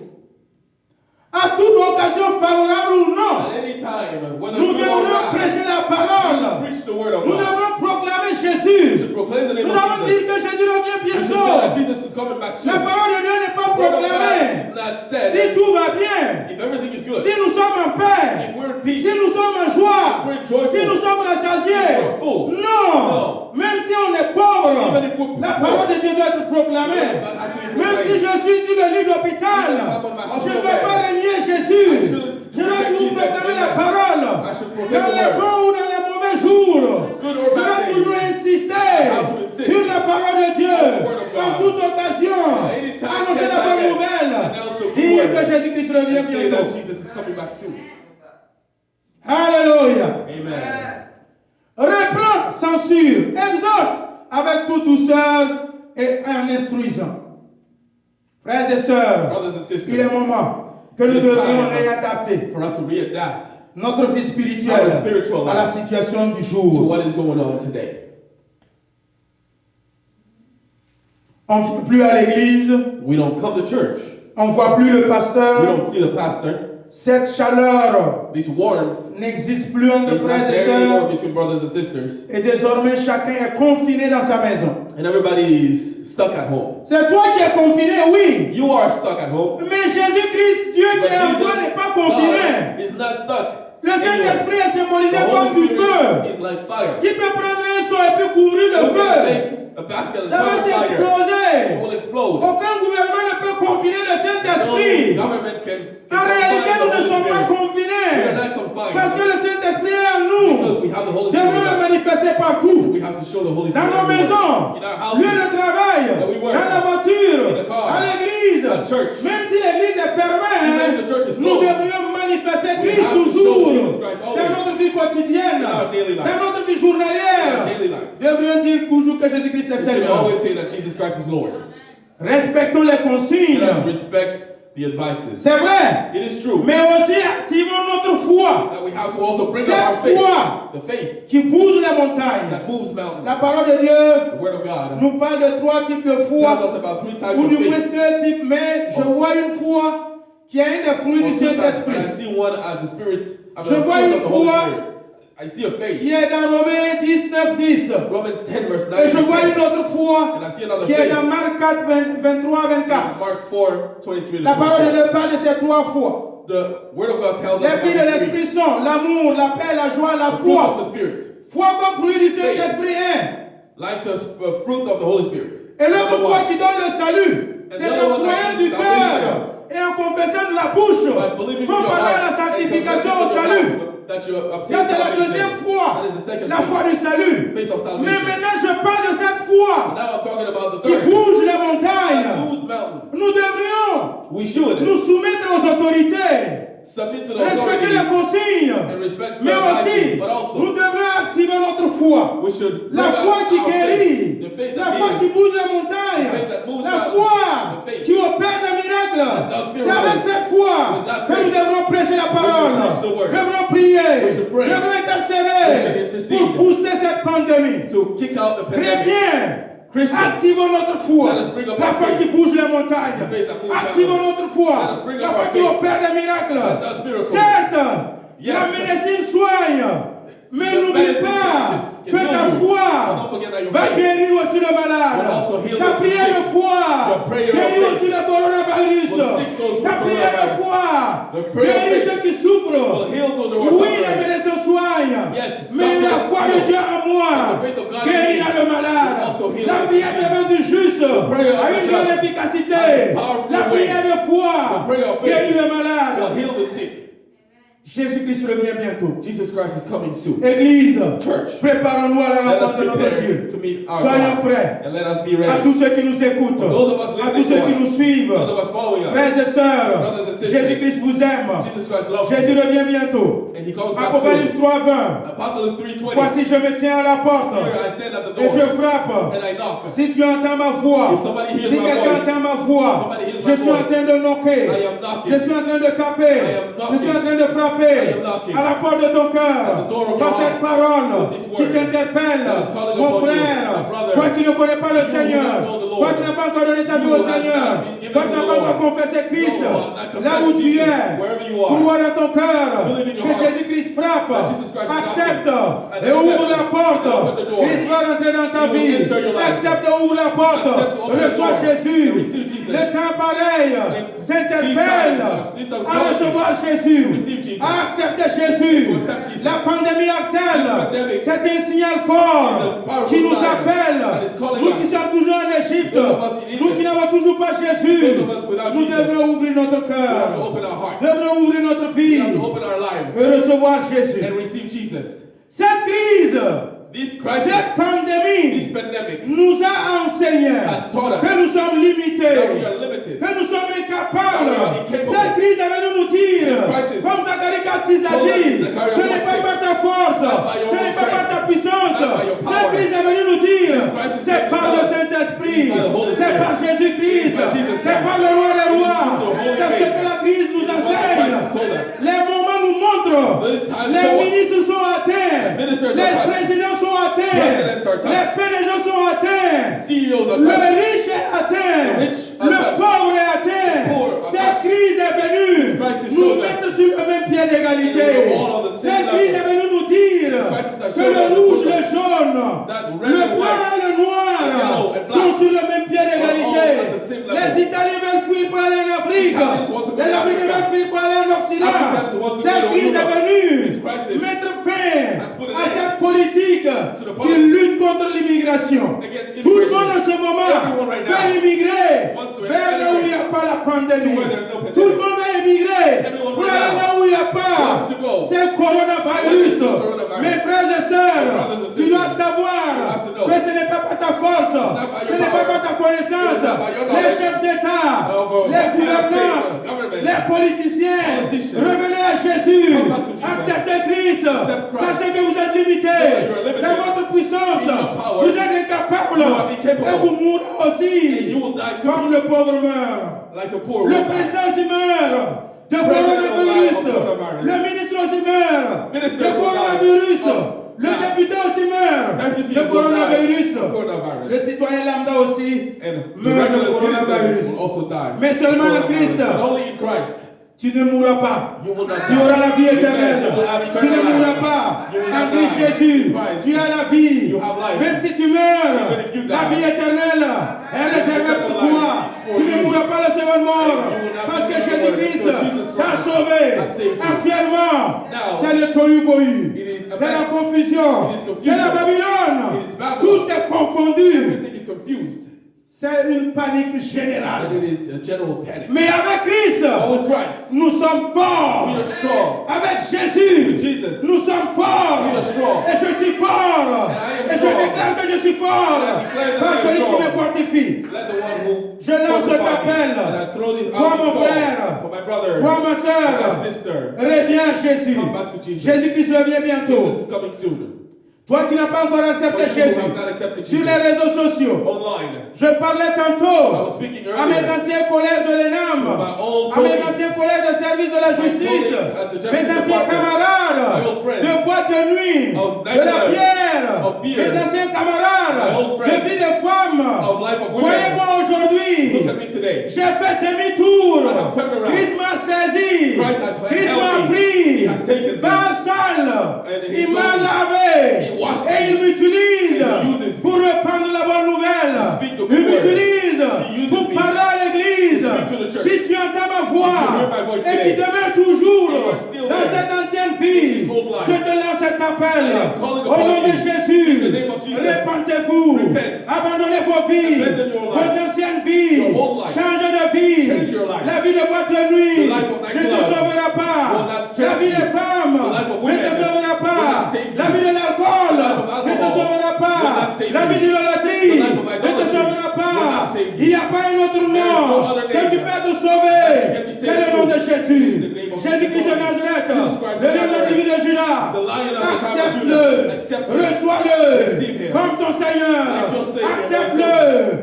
À toute occasion, favorable ou non, At any time, whether nous good or devrons bad, prêcher la we should parole. preach the word of Nous God. devrons proclamer We Jésus. should proclaim the name Nous of avons dit Jesus. que Jésus revient We should say bientôt. that Jesus is coming back soon. La parole de Dieu n'est pas The word of God proclamée. is not said. Si tout va bien, If everything is good, si nous sommes en paix, if we're in peace, si nous sommes en joie, if we're joyful, si nous sommes rassasiés, if we're full, non, no. même si on est pauvre, Even if we're la poor, parole de Dieu doit être proclamée. the word of God has to be Même si proclaimed. je suis sur le lit d'hôpital, Even if I'm on my je ne hospital dois bed, pas renier I Jésus. shouldn't Je dois reject toujours Jesus. proclamer la Amen. parole. I should proclaim Dans the les word. bons ou dans les mauvais jours, Good or je bad dois days. toujours insister How to insist sur la parole de Dieu. on the word of God. En toute occasion, Anytime, annoncer chance la bonne I get, nouvelle. announce the good Dire word. que Jésus-Christ revient And say that bientôt. Jesus is coming back soon. Alléluia. Amen. Reprends, censure, exhorte avec toute douceur et en instruisant. Frères et sœurs, Brothers and il est sisters, moment que nous It's devrions time réadapter for us to readapt notre vie spirituelle Our spiritual à la life situation du to jour. what is going on today. On ne vient plus à l'église, We don't come to church. on ne voit plus le We pasteur. don't see the pastor. Cette chaleur This warmth n'existe plus entre is not frères et there anymore sœurs. between brothers and sisters. Et désormais, chacun est confiné dans sa maison. And everybody is stuck at home. C'est toi qui es confiné, oui. You are stuck at home. Mais Jésus-Christ, Dieu But qui est en toi, n'est pas confiné. God is not stuck. Le Saint-Esprit est symbolisé The comme Holy du feu. Spirit is like fire. Qui peut prendre un seau et puis couvrir le You can feu? take a basket and Ça va cover fire. It s'exploser. will explode. Aucun gouvernement ne peut confiner le No Saint-Esprit. government can En réalité, confine nous the ne Holy sommes pas Spirit. We are confinés. not confined. Parce que le Saint-Esprit est en nous. Because we have the Holy Devons Spirit le in us. manifester partout. We have to show the Holy Dans Spirit nos everywhere. maisons, In our houses, lieu de travail, that we work, dans la voiture, in the car, à l'église. at church. Même si l'église est fermée, Even if the church is nous closed, devrions manifester we Christ have to show toujours Jesus Christ always. dans notre vie quotidienne, In our daily life. dans notre vie in journalière. our daily life. Devrions dire toujours que Jésus-Christ est We should Seigneur. always say that Jesus Christ is Lord. Respectons les consignes. Let us respect the advices. C'est vrai. It is true Mais aussi activons notre foi that we have to also bring up Cette our faith. foi. The faith qui bouge les montagnes. that moves mountains. La parole de Dieu The word of God nous parle de 3 types de tells foi, us about 3 types ou of du moins faith. 2 types, mais je vois une foi qui a un des fruits Or du 2 types, but I Saint-Esprit, see one as the Spirit, as Je the vois fruits une of the Holy foi Spirit. I see a faith. qui est dans Romains 19, 10. Romans 10 verse 9 Et je to vois 10. une autre foi And I see another qui est faith. dans Marc 4, 23, Mark 24. 4, 23 to La parole de 24. Dieu parle de ces 3 fois. The word of God tells us Les about fruits de the l'Esprit Spirit. sont l'amour, la paix, la joie, la The fruits of foi. the Spirit. Foi comme fruit du Saint-Esprit est. Like the fruits of the Holy Spirit. Et l'autre Number foi one, qui donne le salut, And c'est the en other one croyant that du is cœur et en confessant de la bouche, by believing in your comparé à la heart and sanctification au confessing with salut. your mouth that you obtain Ça, c'est la salvation. deuxième foi, That is the second la faith. foi du salut. Faith of salvation. Mais maintenant, je parle de cette foi Now I'm talking about the qui third. bouge les montagnes. Whose mountain? Nous devrions We should nous soumettre aux autorités, submit to the respecter les authorities consignes, and respect mais their aussi, advices, but also nous devrions activer notre foi. we should La bring foi out qui our guérit, faith, the faith la that foi qui heals, bouge les montagnes, the faith that moves la mountains, foi the faith qui opère des miracles. that does C'est avec miracles. cette foi With that que nous faith, devrons prêcher la parole, preach the word. devrons prier, We should pray. devrons We should intercéder intercede. pour pousser cette pandémie. to kick out the pandemic. Chrétiens, Christians, activons notre foi. let us bring up La our foi faith. qui bouge les montagnes. The faith that moves Activons mountains. notre foi. Let us bring La up foi our qui faith. opère des miracles. That does miracles. Certes, Yes. la médecine soigne. Mais The n'oublie medicine pas can que heal ta you. foi But don't forget that your va faith guérir aussi le malade. will also heal Ta the prière de sick. foi Your prayer of guérit faith aussi le coronavirus. will sick those with Ta prière de coronavirus. foi The prayer of guérit faith ceux qui souffrent. will heal those who are Oui, les suffering. médecins soignent. Yes, Mais la doctors foi de heal. Dieu en moi And the faith of God in guérira me le malade. will also heal La the prière disease. fervente du juste prayer of a the une grande just efficacité. has a powerful La prière de foi The prayer of faith guérit le will malade. heal the sick. Jésus-Christ revient bientôt. Jesus Christ is coming soon. Église, Church, préparons-nous à la let us rencontre de notre prepare Dieu. to meet our Soyons God. prêts. And let us be À ready. tous ceux qui nous écoutent, For those of us à tous listening ceux to qui us, nous suivent, those of us following us, frères et sœurs, brothers and sisters, Jésus-Christ vous aime. Jesus Christ loves Jésus you. revient bientôt. And he comes back Apocalypse soon. 3:20. Apocalypse 3:20. Voici, je me tiens à la porte Here I stand at the et je door frappe. and I knock. Si tu entends ma voix, If somebody hears si my quelqu'un voice, entend ma voix, somebody hears je my suis en voice, train de knocker. I am knocking. Je suis en train de taper. I am knocking. Je suis en train de frapper I am knocking. à la porte de ton At cœur. the door of Par your cette heart. parole With this qui word t'interpelle, that is calling mon upon you, frère, my brother. toi qui ne connais pas le You Seigneur, who don't know the Lord. toi qui n'as pas encore donné ta vie You au who has Seigneur, not been given toi qui to n'as the pas encore Lord. confessé Christ, You who have not là où confessed tu Jesus, es, wherever you are. crois dans ton cœur Believe in your que heart Jésus-Christ frappe, that Jesus Christ is accepte knocking. et ouvre And la porte. and open the door. Christ va rentrer dans ta He will vie. enter your life. Accepte et ouvre la porte. Accept to open the Reçois door. Jésus. And receive Jesus. Le temps pareil t'interpelle these times à call recevoir you Jésus, to receive Jesus. à accepter Jésus. To accept Jesus. La pandémie actuelle, This pandemic c'est un signal fort is a powerful qui nous sign appelle. that is calling Nous us. qui sommes toujours en Égypte, Those of us in Egypt. nous qui n'avons toujours pas Jésus, Those of us without nous Jesus. devons ouvrir notre We have to cœur, open our heart. devons ouvrir notre We vie have to open our lives et recevoir Jésus. and receive Jesus. Cette crise, This crisis, cette pandémie this pandemic nous a enseigné has taught us que nous sommes that we limités, are limited. que nous sommes incapables. That we are incapable. Cette crise est venue nous dire, This crisis comme Zacharie 4:6 a told us dit, in Zechariah ce n'est pas 4:6, par ta force, not by your ce own n'est pas par strength, ta puissance. not by your power. Cette crise est venue nous dire, This crisis c'est came to par tell le us Saint-Esprit, by the Holy c'est Spirit. par Jésus-Christ, It is by Jesus c'est Christ. par le roi des It is rois. through the Holy C'est ce Spirit. que la crise nous It is what the enseigne. crisis told us. Les moments nous montrent, This time les show us. ministres sont atteints, The ministers les are touched. présidents sont atteints, Presidents are touched. les PDG sont atteints. CEOs are Le touched. riche est atteint, The rich are le touched. pauvre est atteint. The poor are Cette touched. crise est venue This crisis nous shows us mettre sur le même pied d'égalité. that we are all on the same Cette crise level. est venue nous dire This crisis has que shown le us rouge, le that jaune, red le and blanc white, et le the yellow noir and black sont sur le même pied all d'égalité. at the same level. Les Italiens veulent fuir pour aller en Afrique. Italians want to go Les to Africains Africa. veulent fuir pour aller en Occident. Africans want to go Cette to crise est Europe. venue This crisis mettre fin has put an à end cette politique the qui politics lutte contre l'immigration. against Tout le immigration. monde en ce moment Everyone right now veut immigrer wants to vers là où il n'y a pas la pandémie. to where there's no pandemic. Tout le monde veut immigrer Everyone pour right aller now là où il n'y a pas wants to go c'est coronavirus. where there's no coronavirus. Mes frères et sœurs, My brothers and tu dois sisters, savoir you have to know. que ce n'est pas par ta force, not by ce your n'est pas power. par ta connaissance. It's not by your Les knowledge chefs d'État, of, les head of gouvernants, state, government, les politiciens, politicians. revenez à Jésus, Come back to Jesus. acceptez Christ, Accept Christ. sachez que vous êtes limité Know that you are limited. dans votre puissance, In your power. vous êtes incapable You are incapable. et vous mourrez aussi You will die too, comme le pauvre meurt. like the poor Le will die. président aussi meurt de President will die coronavirus. of coronavirus. Le ministre aussi meurt Ministers de will die coronavirus. of Le that. député aussi meurt Deputies de will die coronavirus. of coronavirus. Le citoyen lambda aussi And the meurt de regular citizen coronavirus. will also die. Mais seulement en Coronavirus. Christ, But only in Christ. tu ne mourras pas. You will not Tu die. auras la vie éternelle. You will have eternal Tu ne life. mourras pas. You will En not Christ die. Jésus, Christ. tu as la vie. You have life. Même si tu meurs, Even if you die. la vie éternelle est réservée pour Eternal toi. life is for Tu ne you. mourras pas la seconde mort. And you will not Parce be que the Jésus-Christ Lord. So Jesus t'a Christ sauvé. has saved you. Actuellement, Now, c'est le tohu bohu. It is a c'est la mess. confusion, It is confusion. c'est la Babylone. It is Babylon. Tout est confondu. Everything is confused. C'est une panique générale. And it is a general panic. Mais avec Christ, But with Christ, nous sommes forts. we are strong. Avec Jésus, With Jesus, nous sommes forts. we are strong. Et je suis fort. And I am Et je strong. déclare que je suis fort. And I declare that Par I am celui qui strong. me fortifie. Let the one who Je lance fortified cet appel. me, and I throw this Toi, out this mon call frère. for my brother, Toi, ma my soeur, sister. reviens à Jésus. Come back to Jesus. Jésus-Christ revient bientôt. Jesus is coming soon. Toi qui n'as pas encore accepté For you who Jésus have not accepted sur Jesus les réseaux sociaux, online, je parlais I tantôt was speaking à mes earlier anciens collègues de l'ENAM, my old à mes colleagues, anciens collègues de service de la justice, colleagues at the Justice mes anciens Department, camarades my old friends, de boîte de nuit, of de la nightlife, bière, of beer, mes anciens camarades my old de friends, vie de femmes. of life of women. Voyez-moi aujourd'hui, Look at me today. j'ai fait demi-tour. I have turned around. Christ m'a saisi. Christ has Christ helped m'a me. pris. He has taken me. Va à salle. And he Il told m'a me. lavé. He washed Et me. il m'utilise And he uses me. pour répandre la bonne nouvelle. To speak the good Il word. m'utilise He uses pour me. parler à l'église. To speak to the church. Si tu entends ma voix If you hear my voice et today, qui demeure toujours and you are still dans there, cette ancienne vie, this whole life, je te lance cet appel. I am calling Au upon nom de you. Jésus, In the name of Jesus. répentez-vous. Repent. Abandonnez vos vies, Abandon your life. vos anciennes vies. Your whole life. Changez de vie. Change your life. La vie de boîte de nuit The life of ne te nightclub sauvera pas. will not La change vie des you. femmes The life of ne women te sauvera will pas. not save La you. vie de l'alcool The life of ne te alcohol sauvera will pas. not save La you. vie de l'idolâtrie The life of ne te idolatry sauvera will pas. not save you. Il n'y a pas un autre no nom other que name tu peux te that sauver. you can be saved C'est le nom de through. Jésus. It is the name of Jésus-Christ de Jesus. Nazareth. Jesus Christ Le of lion de la Nazareth. tribu de Judas. The Lion of the tribe of Accepte-le. Judah. Accept him. Reçois-le Receive him. comme ton Seigneur. Like your Savior, Accepte-le.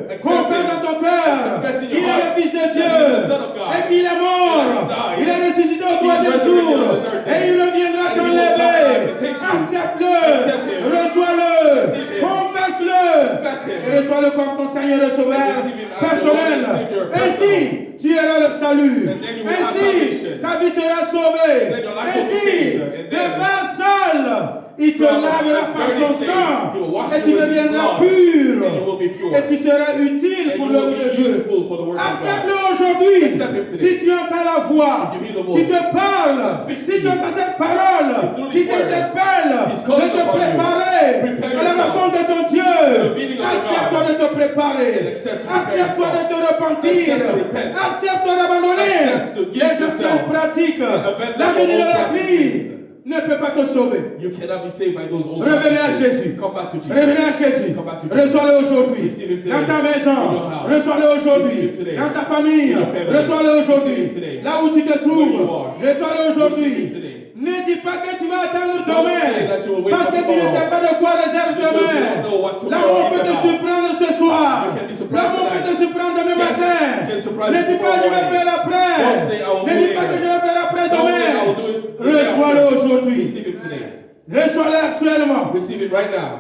Accept Confesse him. dans ton cœur Confess in your qu'il est le heart Fils de that Dieu he is the Son of God. et qu'il est mort. And he died. Il est ressuscité au He is troisième resurrected jour on the third day. et il reviendra And he will t'enlever. come back to take you. Accepte-le. Accept him. Reçois-le. Receive him. Confesse-le. Confess him. Et reçois-le comme ton Seigneur et Sauveur Receive him as your personnel. Lord and Savior Ainsi, tu auras le salut. And then you will have Ainsi, salvation. ta vie sera sauvée. Then your life will be Ainsi, saved. And then devant seul, il te from lavera a par dirty son state, sang he will wash et you tu with his deviendras blood. pur And you will be pure. et tu seras utile And pour you l'œuvre will de be Dieu. useful for the work of God. Accepte-le aujourd'hui. Accept him today. Si tu entends la voix If you hear the qui voice te parle, speaks si to tu you, entends cette parole if through qui this word, t'interpelle he's de calling te upon you, préparer prepare à la yourself rencontre de ton to the Dieu, meeting of accepte-toi God. de te préparer, And accept to prepare accepte-toi de yourself. te repentir, Accept to repent. accepte-toi d'abandonner Accept to give les yourself anciennes pratiques. and abandon La vie de your old la crise practices. ne peut pas te sauver. You cannot be saved by those old Revenez à practices. Jésus. Come back to Jesus. Revenez à Jésus. Come back to Jesus. Reçois-le aujourd'hui. Receive him today. Dans ta maison. In your house. Reçois-le Receive aujourd'hui. him today. Dans ta famille. In your family. Reçois-le aujourd'hui. Receive him today. Là où tu te trouves. Where you are. Reçois-le aujourd'hui. Receive him today. Ne dis pas que tu vas attendre Don't say demain. that you will wait Parce for que tu ne tomorrow. sais pas de quoi réserve Because demain. you don't know what tomorrow L'amour is peut te about. surprendre ce soir. You can be surprised L'amour peut tonight. te surprendre demain Can matin. surprise Ne you dis pas tomorrow je vais morning. faire après. Don't say I will Ne do dis pas later. que je vais faire après Don't say demain. I will do it the day Reçois-le after. aujourd'hui. Receive him today. Reçois-le actuellement. Receive it right now.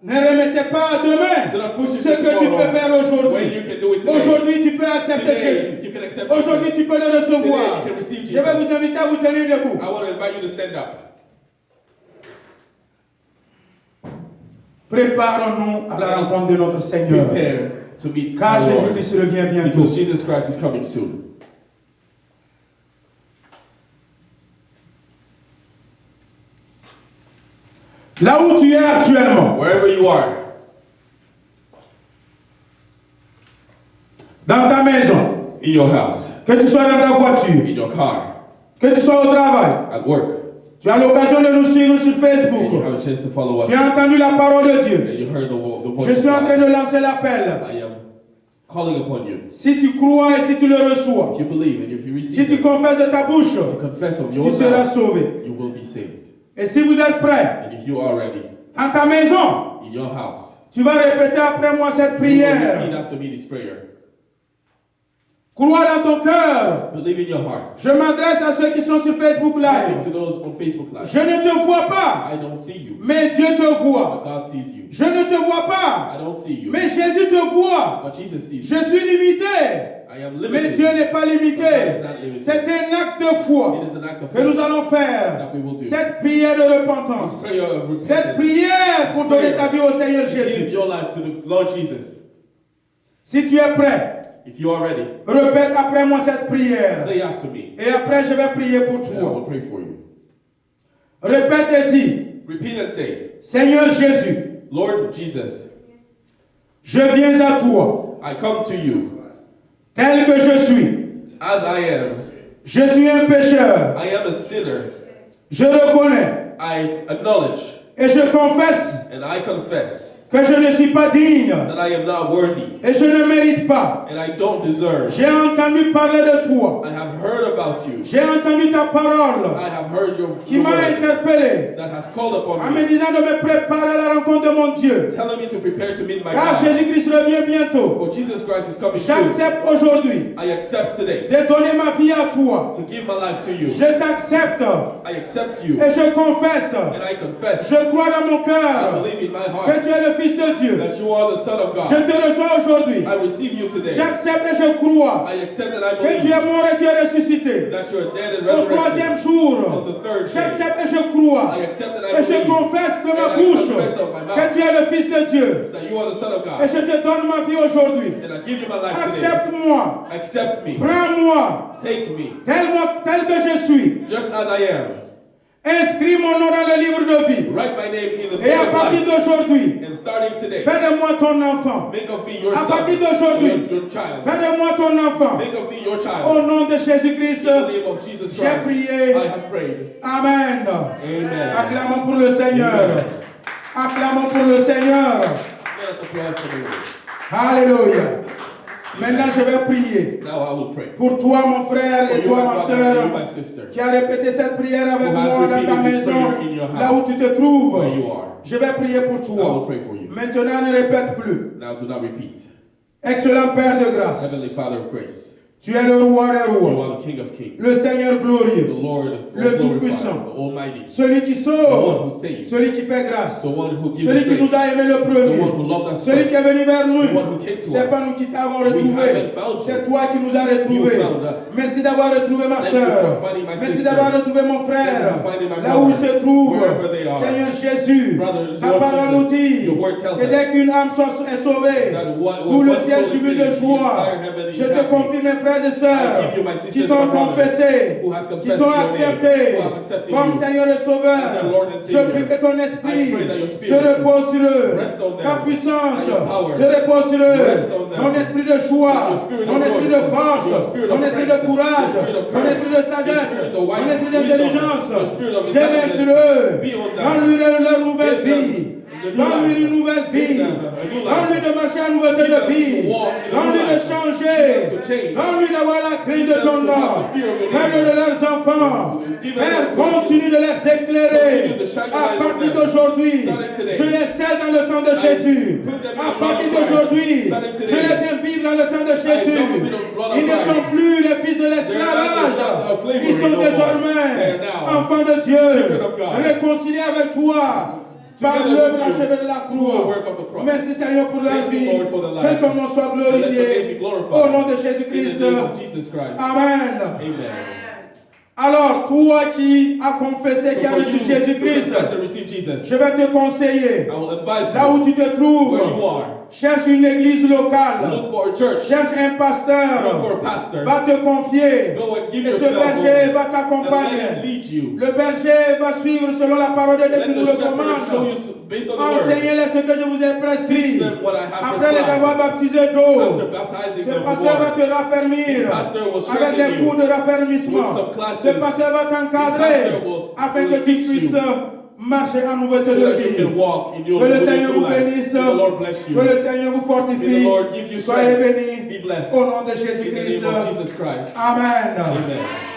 Ne remettez pas à demain Do not push it ce to que tu tomorrow. peux faire When aujourd'hui. you can do it today. Aujourd'hui, tu peux accepter Today, Jésus. you can accept Aujourd'hui, Jesus. tu peux le Today, recevoir. you can receive Je vais Jesus. vous inviter à vous tenir debout. I want to invite you to stand up. Préparons-nous à la rencontre de notre Seigneur. Prepare to meet Car our Lord. Jésus-Christ revient bientôt. Because Jesus Christ is coming soon. Là où tu es actuellement, Wherever you are, dans ta maison, in your house, que tu sois dans ta voiture, in your car, que tu sois au travail, at work, tu as l'occasion de nous suivre sur and you Facebook. have a chance to follow us, Tu as entendu la parole de Dieu. and you heard the voice Je of suis en train God. de lancer l'appel. I am calling upon you. Si tu crois et si tu le reçois, If you believe and if you si receive tu it, confesses de ta bouche, if you confess of your tu seras mouth, sauvé. you will be saved. Et si vous êtes prêts, And if you are ready, dans ta maison, in your house, tu vas répéter après moi cette you will repeat prière. after me this prayer. Crois dans ton cœur. Believe in your heart. Je m'adresse à ceux qui sont sur Facebook Talking Live. to those on Facebook Live. Je ne te vois pas, I don't see you, mais Dieu te but voit. God sees you. Je ne te vois pas, I don't see you, mais Jésus te voit. but Jesus sees you. Je suis limité, I am mais limited. Dieu n'est pas limité. God is not limited. C'est un acte de foi It is an act of que nous faith allons faire. that we will do. Cette prière de repentance. Prayer of Cette repentance. prière pour donner ta vie au Seigneur Give Jésus. your life to the Lord Jesus. Si tu es prêt, If you are ready, répète après moi cette prière. say after me. Et après, je vais prier pour And I toi. will pray for you. Répète et dis, Repeat and say, Seigneur Jésus, Lord Jesus, je viens à toi, I come to you tel que je suis. as I am. Je suis un pécheur. I am a sinner. Je reconnais I acknowledge et je confesse and I confess que je ne suis pas digne that I am not worthy et je ne mérite pas. and I don't deserve. J'ai entendu parler de toi. I have heard about you. J'ai entendu ta parole I have heard your qui m'a word interpellé that has called en upon me me, disant de me préparer à la rencontre de mon Dieu. telling me to prepare to meet my Car God. Jésus-Christ revient bientôt. For Jesus Christ is coming soon. J'accepte aujourd'hui I accept today de donner ma vie à toi. to give my life to you. Je t'accepte I accept you et je confesse. and I confess. Je crois dans mon I cœur believe in my que heart tu es le Fils de Dieu. that you are the Son of Je God. te reçois aujourd'hui. I receive you today. J'accepte et je crois I accept that I que tu believe es mort et tu es ressuscité. that you are dead and Au troisième resurrected jour, on the third day. j'accepte et je crois I accept that I et je believe confesse de ma and I bouche confess of my mouth que tu es le Fils de Dieu. that you are the Son of Et God. je te donne ma vie aujourd'hui. And I give you my life today. Accepte-moi, Accept me. prends-moi Take me tel que je suis. just as I am. Inscris mon nom dans le livre de vie. Write my name in the Et à book of partir life. d'aujourd'hui, And starting today, fais de moi ton enfant. make of me your À son, partir d'aujourd'hui, your child. fais de moi ton enfant. Make of me your child. Au nom de Jésus-Christ, In the name of Jesus j'ai Christ, prié. I have prayed. Amen. Amen. Acclamons pour le Seigneur. Acclamons pour le Seigneur. Let us applause for the Lord. Alléluia. Maintenant, je vais prier Now I will pray. pour toi, mon frère, For et you, toi, my ma brother, soeur, and you, my sister, qui a répété cette prière avec Who has moi dans ta repeated this maison, prayer in your house, là où tu te trouves. where you are. Je vais prier pour I will toi. pray for you. Maintenant, ne répète plus. Now do not repeat. Excellent Père de Heavenly grâce, Father of grace, tu es le roi des you rois, are the King of kings, le Seigneur the glorieux, Lord, Le all Tout-Puissant, glorified, the Almighty, celui qui the one who sauve, saves, celui qui fait grâce, the one who gives celui us qui nous grace, a aimé le the one premier, who loved us celui first, qui est venu vers the nous. one who came to C'est us. pas nous qui t'avons We retrouvé, haven't found you. c'est toi qui nous as You retrouvés. found us. Merci d'avoir retrouvé ma Thank you soeur. for finding my Merci sister. d'avoir retrouvé mon Thank frère. you for finding my Là où il brother, se trouve. wherever they are. Seigneur Jésus, Brothers, ta Lord parole nous Jesus, dit your word tells que dès us qu'une âme est sauvée, that tout le one ciel soul is jubile de saved, the joie. entire heaven is Je te happy. confie mes frères et I sœurs give you my sisters qui t'ont and my brothers confessé, who has qui confessed t'ont your name, accepté who have accepted comme you Seigneur et Sauveur. as their Lord and Je Savior. prie que ton esprit I pray that your se spirit repose sur eux. rest on them, Ta puissance that your power se repose sur eux. rest on them, Ton esprit de joie, that your spirit ton of esprit joy, de force, your spirit ton of esprit de strength, courage, your spirit of ton courage, esprit de sagesse, your spirit of ton wise esprit wisdom, d'intelligence. your spirit of Demeure sur intelligence, eux. be on them. Donne-lui leur nouvelle Give them vie. the new Donne-lui life. une nouvelle vie. Give them a new life. Donne-lui de marcher en nouveauté Give de them vie. to walk in a Donne-lui new de life. changer. Give them to change. Donne-lui d'avoir la crainte de Give ton them to nom. have the fear of your Fais-le name. de leurs enfants. Give them Père, to- continue de les éclairer. Continue to shine your À light on partir them. d'aujourd'hui, Starting today. je les scelle dans le sang de I Jésus. put them in À the blood partir of Christ. d'aujourd'hui, Starting je today. les imbibe dans le sang de I Jésus. dump them in the blood of Ils ne Christ. sont plus les fils de They are l'esclavage. not the sons of slavery Ils sont no more. désormais They are now enfants de Dieu, children of God. réconciliés avec toi. Par Together l'œuvre with you, achevée de la through the croix. work of the cross. Merci Seigneur pour leur Thank you, vie. Lord, for the life. Que ton nom soit And let your name be glorifié. glorified. Au nom de In Jésus-Christ. the name of Jesus Christ. Amen. Amen. Alors, toi qui as confessé, So qui as for reçu you who Jésus-Christ, confess to receive Jesus, je vais te conseiller, I will advise là où you tu te trouves, where you are. cherche une église locale, Look for a church. cherche un Look pasteur, for a pastor. va te confier, Go and give et ce yourself berger over. va And let him t'accompagner. lead you. Le berger va suivre selon la parole de Dieu Let qui nous the le shepherd show commande. you based on the word. Enseignez-les ce que je vous ai prescrit. Teach them what I have Après les avoir prescribed. baptisés d'eau, After baptizing ce them with pasteur va water, te raffermir this pastor will avec strengthen des you cours de raffermissement. with some classes. Ce pasteur va This t'encadrer pastor will afin que tu teach puisses you marcher en nouveauté so de that you vie. can walk in your Que le with your Seigneur new vous life. bénisse. May the Lord bless you. Que le Seigneur vous May the fortifie. Lord give you Soyez strength. bénis Be blessed. au nom de In the Jésus-Christ. name of Jesus Christ. Amen. Amen.